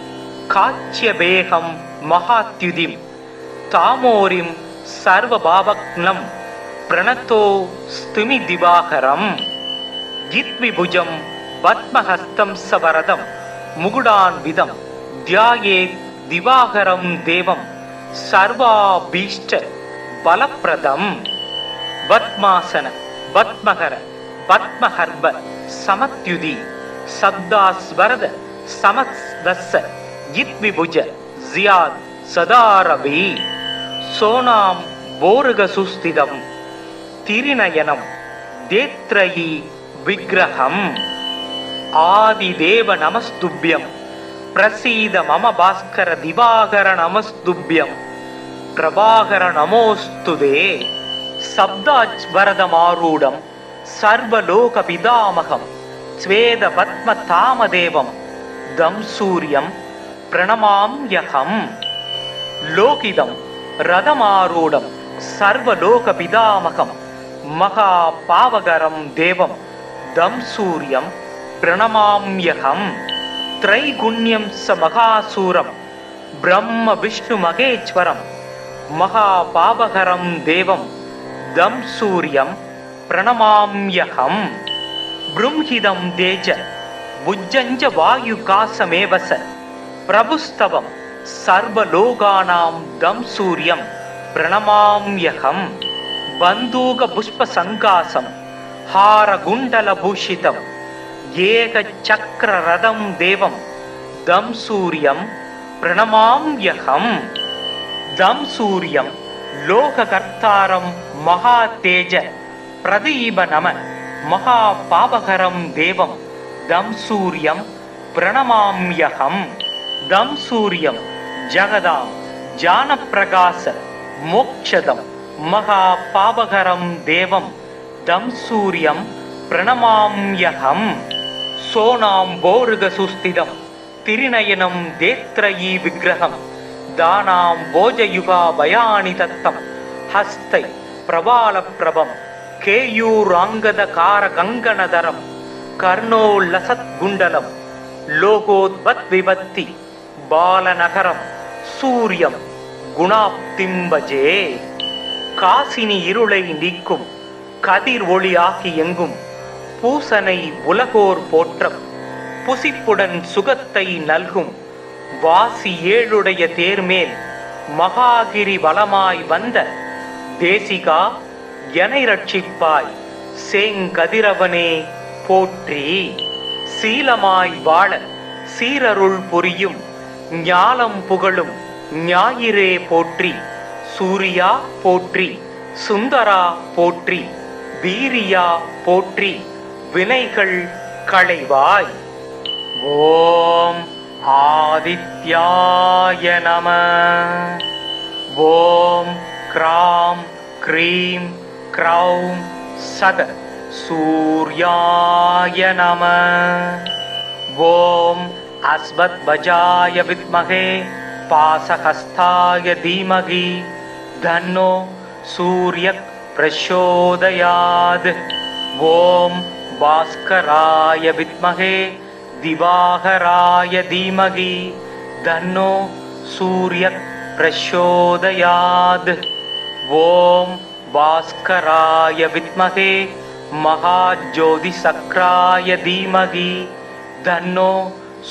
காச்சிய பேகம் மகாத்யுதிம் தாமோரிம் சர்வபாவக்னம் பிரணதோ ஸ்துமி திவாகரம். ஜித்விபுஜம் பத்மஹஸ்தம் சவரதம் முகுடான்விதம் தியாயேத் திவாகரம் தேவம் சர்வாபீஷ்ட பலப்பிரதம். பத்மாசன பத்மகர பத்மஹர்ப சமத்யுதி சப்தாஸ்வரத சமஸ்தஸ்ஸ ஜித்விபுஜ ஜியாத் சதாரவி. சோனாம் போருக சுஸ்திதம் திரிநயனம் தேத்ரயீ விக்கிரகம். ஆதிதேவ நமஸ்துப்யம் பிரசீத மம பாஸ்கர திவாகர நமஸ்துப்யம் பிரபாகர நமோஸ்துதே. சப்தாஸ்வரதமாரூடம் சர்வலோக பிதாமகம் ஸ்வேத பத்ம தாமதேவம் தம் சூரியம் பிரணமாம்யகம். லோகிதம் ரதமாரூடம் சர்வலோக பிதாமகம் மகா பாவகரம் தேவம் தம் சூரியம் பிரணமாம்யகம். த்ரைகுண்யம் ச மகாசூரம் பிரம்ம விஷ்ணு மகேஸ்வரம் மகா பாவகரம் தேவம் தம் சூரியம் பிரணமாம்யகம். ப்ரும்ஹிதம் தேஜ புஜ்ஜஞ்ச வாயு காசமேவச பிரபுஸ்தவம் சர்வலோகானாம் தம் சூரியம் பிரணமாம்யகம். பந்தூக புஷ்ப சங்காசம் ஹார குண்டல பூஷிதம் ஏக சக்கர ரதம் தேவம் தம் சூரியம் பிரணமாம்யகம். தம் சூரியம் லோககர்த்தாரம் மகா தேஜ பிரதீப நம மகா பாபகரம் தேவம் தம் சூரியம் பிரணமாம்யகம். தம் சூரியம் ஜகதாம் ஜானப்பிரகாச மோக்ஷதம் மகா பாபகரம் தேவம் தம் சூரியம் பிரணமாம்யகம். சோனாம் போருக சுஸ்திதம் திரிநயனம் தேத்ரயீ விக்கிரகம் தானாம் போஜயுகா பயானி தத்தம் ஹஸ்தை பிரபால பிரபம் கேயூராங்கத கார கங்கணதரம் கர்ணோல்லசத் குண்டலம் லோகோத்பத் விபத்தி பாலநகரம் சூரியம் குணாப்திம்பஜே. காசினி இருளை நீக்கும் கதிர் ஒளியாகி எங்கும் பூசனை உலகோர் போற்றம் புசிப்புடன் சுகத்தை நல்கும் வாசி ஏழுடைய தேர்மேல் மகாகிரி வலமாய் வந்த தேசிகா எனை ரட்சிப்பாய் சேங்கதிரவனே போற்றி. சீலமாய் வாழ சீரருள் புரியும் ஞாலம் புகழும் ஞாயிறே போற்றி. சூரியா போற்றி, சுந்தரா போற்றி, வீரியா போற்றி, வினைகள் களைவாய். ஓம் ஆதித்யாய நம. ஓம் கிராம் க்ரீம் க்ரௌம் சத சூர்யாய நம. ஓம் அஸ்வத்வஜாய வித்மகே பாசஹஸ்தாய தீமகி தன்னோ சூர்யக் பிரச்சோதயாத். ஓம் பாஸ்கராய வித்மகே திவாகராய தீமகி தன்னோ சூர்யக் பிரச்சோதயாத். ஓம் பாஸ்கராய வித்மகே மகாஜோதிசக்ராய தீமகி தன்னோ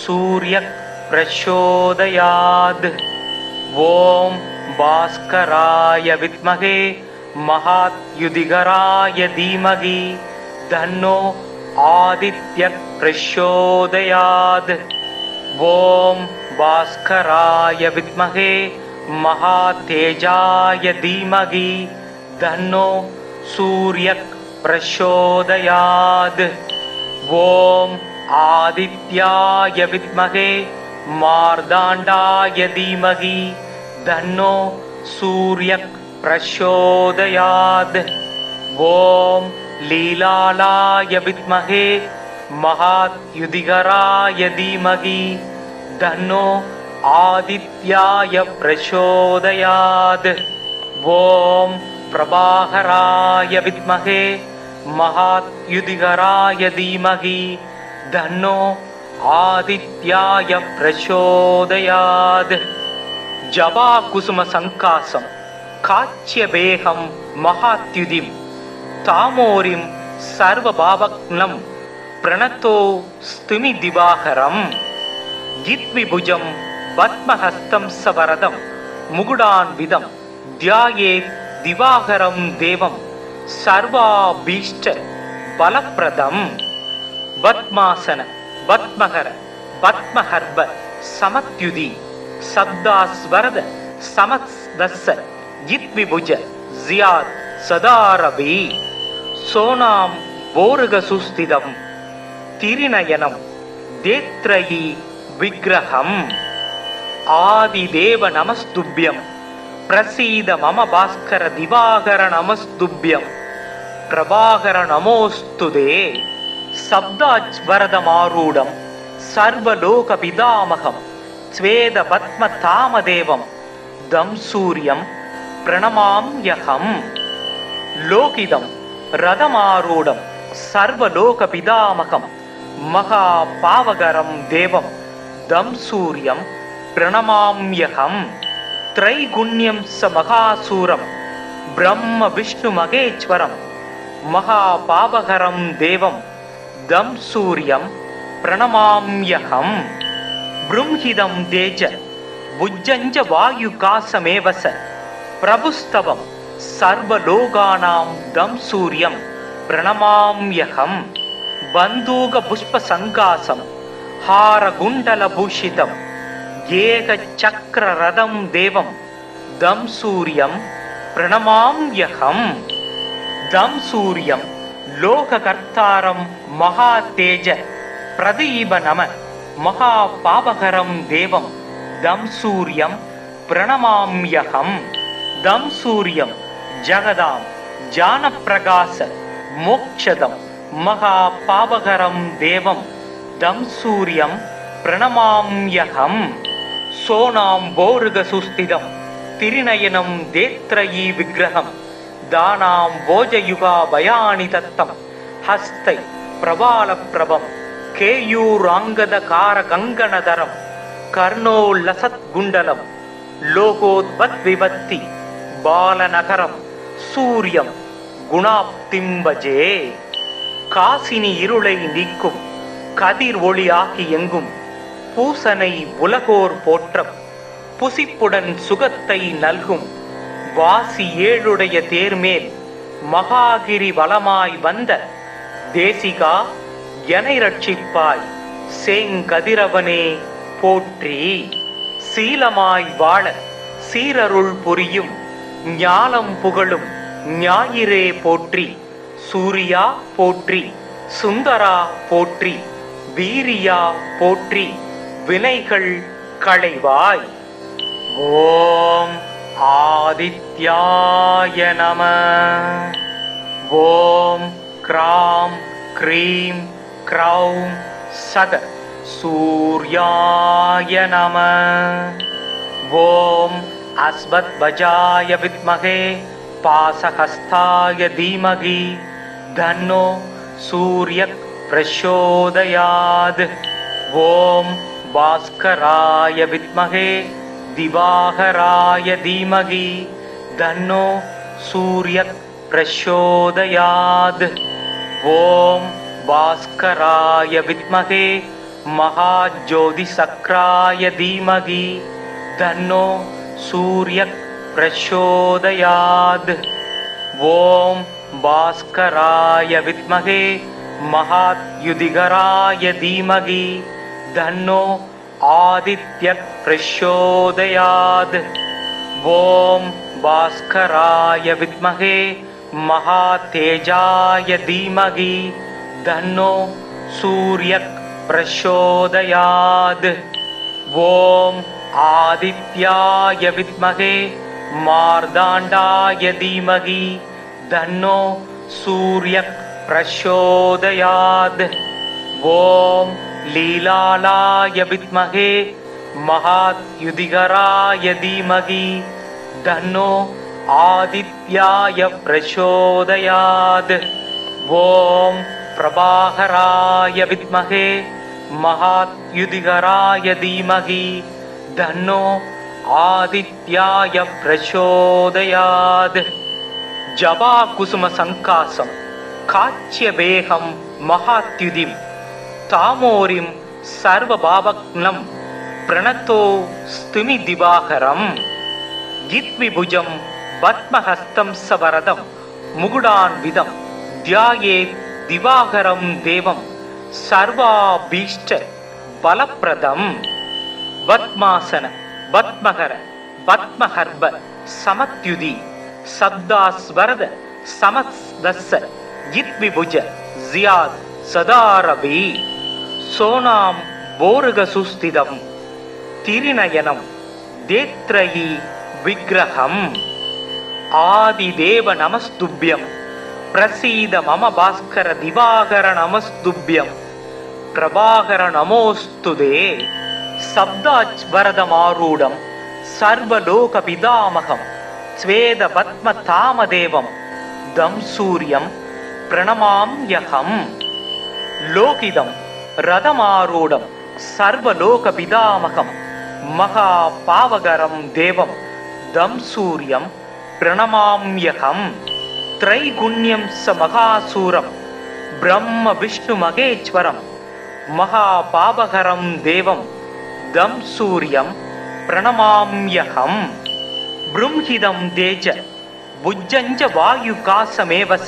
சூர்யக் பிரச்சோதயாத். ஓம் பாஸ்கராய வித்மகே மகாத்யுதிகராய தீமகி தன்னோ ஆதித்யக் பிரச்சோதயாத். ஓம் பாஸ்கராய வித்மகே மகாதேஜாய தீமகி தன்னோ சூர்யக் பிரச்சோதயாத். ஓம் ஆதித்யாய வித்மகே மார்தாண்டாய தீமகி தன்னோ சூர்யக் பிரச்சோதயாத். ஓம் லீலாலாய வித்மகே மகாத்யுதிகராய தீமகி தன்னோ ஆதித்யாய பிரச்சோதயாத். ஓம் பிரபாகராய வித்மகே மகாத்யுதிகராய தீமகி தன்னோ ஆதித்யாய பிரச்சோதயாத். ஜபா குசும சங்காசம் காச்சியபேகம் மகாத்யுதிம் தாமோரிம் சர்வபாவக்னம் பிரணத்தோ ஸ்துமி திவாகரம். கித்விபுஜம் பத்மஹஸ்தம் சவரதம் முகுடான்விதம் தியாயேத் திவாகரம் தேவம் சர்வாபீஷ்ட பலப்பிரதம். பத்மாசன பத்மகர பத்மஹர்ப சமத்யுதி சப்தாஸ்வரத சமத்தஸ்ஸ கித்விபுஜ ஜியாத் சதாரவி. சோனாம் போருக சுஸ்திதம் திரிநயனம் தேத்ரயீ விக்கிரகம். ஆதிதேவ நமஸ்துப்யம் பிரசீத மம பாஸ்கர திவாகர நமஸ்துப்யம் பிரபாகர நமோஸ்துதே. சப்தாஜ்வரதமாரூடம் சர்வலோக பிதாமகம் ஸ்வேத பத்ம தாமதேவம் தம் சூரியம் பிரணமாம்யகம். லோகிதம் ரதமாரூடம் சர்வலோக பிதாமகம் மகா பாவகரம் தேவம் தம் சூரியம் பிரணமாம்யகம். த்ரைகுண்யம் ச மகாசூரம் பிரம்ம விஷ்ணு மகேஸ்வரம் மகா பாவகரம் தேவம் தம் சூரியம் பிரணமாம்யகம். ப்ரும்ஹிதம் தேஜ புஜ்ஜஞ்ச வாயுகாசமேவச பிரபுஸ்தவம் சர்வலோகானாம் தம் சூரியம் பிரணமாம்யகம். பந்தூக புஷ்ப சங்காசம் ஹாரகுண்டல பூஷிதம் ஏக சக்கர ரதம் தேவம் தம் சூரியம் பிரணமாம்யகம். தம் சூரியம் லோககர்த்தாரம் மகா தேஜ பிரதீப நம மகா பாவகரம் தேவம் दं सूर्यं प्रणमाम्यहम् दं सूर्यं जगदां ज्ञानप्रकाश मोक्षदं महापावकरं देवं दं सूर्यं प्रणमाम्यहम् सोनाम्बोरुगसुस्थितं तिरिनयनं देत्रयी विग्रहं दानां भोजयुगा भयानि तत्तं हस्तै प्रबालप्रभं केयूराङ्गदकारकङ्गणधरं कर्णोल्लसत्कुण्डलं लोकोद्भद्विभक्ति बालनगरं सूर्यं गुणाप्तिं भजे காசினி இருளை நீக்கும் கதிர் ஒளியாகி எங்கும் பூசனை உலகோர் போற்றம் புசிப்புடன் சுகத்தை நல்கும் வாசி ஏழுடைய தேர்மேல் மகாகிரி வலமாய் வந்த தேசிகா எனை ரட்சிப்பாய் சேங்கதிரவனே போற்றி சீலமாய் வாழ சீரருள் புரியும் ஞானம் புகழும் ஞாயிறே போற்றி சூரியா போற்றி சுந்தரா போற்றி வீரியா போற்றி வினைகள் களைவாய் ஓம் ஆதித்யாய நம ஓம் கிராம் க்ரீம் க்ரௌம் சத சூர்யாய நம ஓம் அஸ்வத்வஜாய வித்மகே பாசஹஸ்தாய தீமகி தன்னோ சூர்யக் பிரச்சோதயாத் ஓம் பாஸ்கராய வித்மகே திவாகராய தீமகி தன்னோ சூர்யக் பிரச்சோதயாத் ஓம் பாஸ்கராய வித்மகே மகாஜோதிசக்ராய தீமகி தன்னோ சூர்யக் பிரச்சோதயாத் ஓம் பாஸ்கராய வித்மகே மகாத்யுதிகராய தீமகி தன்னோ ஆதித்யக் பிரச்சோதயாத் ஓம் பாஸ்கராய வித்மகே மகாதேஜாய தீமகி தன்னோ சூர்யக் பிரச்சோதயாத் ஓம் ஆதித்யாய வித்மகே மார்தாண்டாய தீமகி தன்னோ சூர்யக் பிரச்சோதயாத் ஓம் லீலாலாய வித்மகே மகாத்யுதிகராய தீமகி தன்னோ ஆதித்யாய பிரச்சோதயாத் ஓம் பிரபாகராய வித்மகே மகாத்யுதிகராய தீமகி தன்னோ ஆதித்யாய பிரச்சோதயாத் ஜபா குசும சங்காசம் காச்சிய வேகம் மகாத்யுதிம் தாமோரிம் சர்வபாவக்னம் பிரணதோ ஸ்துமி திவாகரம் கித்விபுஜம் பத்மஹஸ்தம் சவரதம் முகுடான்விதம் தியாயேத் திவாகரம் தேவம் சர்வாபீஷ்ட பலப்பிரதம் பத்மாசன பத்மகர பத்மஹர்ப சமத்யுதி சப்தாஸ்வரத சமஸ்தஸ்ஸ கித்விபுஜ ஜியாத் சதாரவி சோனாம் போருகசுஸ்திதம் திரிநயனம் தேத்ரயி விக்கிரகம் ஆதிதேவ நமஸ்துப்யம் பிரசீத மம பாஸ்கர திவாகர நமஸ்துப்யம் பிரபாகர நமோஸ்துதே சப்தாச்வரதமாரூடம் சர்வலோக பிதாமகம் ஸ்வேத பத்ம தாமதேவம் தம் சூரியம் பிரணமாம்யகம் லோகிதம் ரதமாரூடம் சர்வலோக பிதாமகம் மகா பாவகரம் தேவம் தம் சூரியம் பிரணமாம்யகம் த்ரைகுண்யம் ச மகாசூரம் பிரம்ம விஷ்ணு மகேஸ்வரம் மகா பாவகரம் தேவம் தம் சூரியம் பிரணமாம்யகம் ப்ரும்ஹிதம் தேஜ புஜ்ஜஞ்ச வாயுகாசமேவச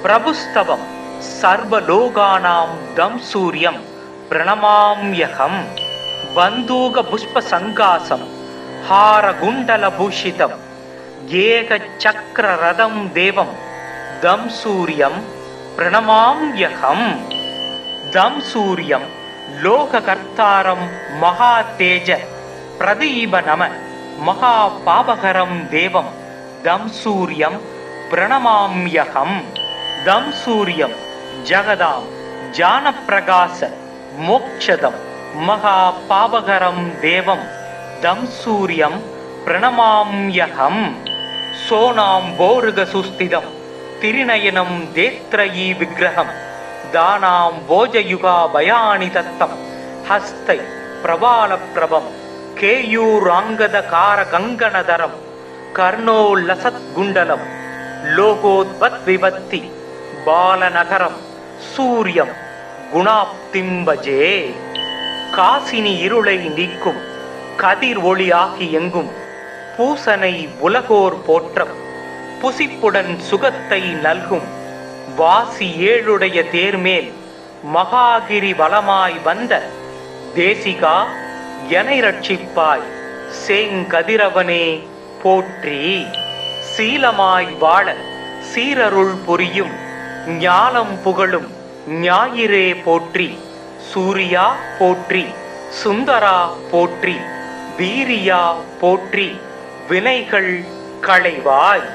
பிரபுஸ்தவம் சர்வலோகானாம் தம் சூரியம் பிரணமாம்யகம் பந்தூக புஷ்ப சங்காசம் ஹாரகுண்டல பூஷிதம் ஏக சக்கர ரதம் தேவம் தம் சூரியம் பிரணமாம்யகம் தம் சூரியம் லோககர்த்தாரம் மகாதேஜ பிரதீப நம மகா பாபகரம் தேவம் தம் சூரியம் பிரணமாம்யகம். தம் சூரியம் ஜகதாம் ஜானப்பிரகாச மோக்ஷதம் மகா பாபகரம் தேவம் தம் சூரியம் பிரணமாம்யகம். சோனாம் போருக சுஸ்திதம் திரிநயனம் தேத்ரயீ விக்கிரகம் தானாம் போஜயுகா பயானி தத்தம் ஹஸ்தை பிரபால பிரபம் கேயூராங்கத கார கங்கணதரம் கர்ணோல்லசத் குண்டலம் லோகோத்பத் விபத்தி பாலநகரம் சூரியம் குணாப்திம்பஜே. காசினி இருளை நீக்கும் கதிர் ஒளியாகி எங்கும் பூசனை உலகோர் போற்றம் புசிப்புடன் சுகத்தை நல்கும் வாசி ஏழுடைய தேர்மேல் மகாகிரி வலமாய் வந்த தேசிகா எனை ரட்சிப்பாய் சேங்கதிரவனே போற்றி. சீலமாய் வாழ சீரருள் புரியும் ஞாலம் புகழும் ஞாயிறே போற்றி. சூரியா போற்றி, சுந்தரா போற்றி, வீரியா போற்றி, வினைகள் களைவாய்.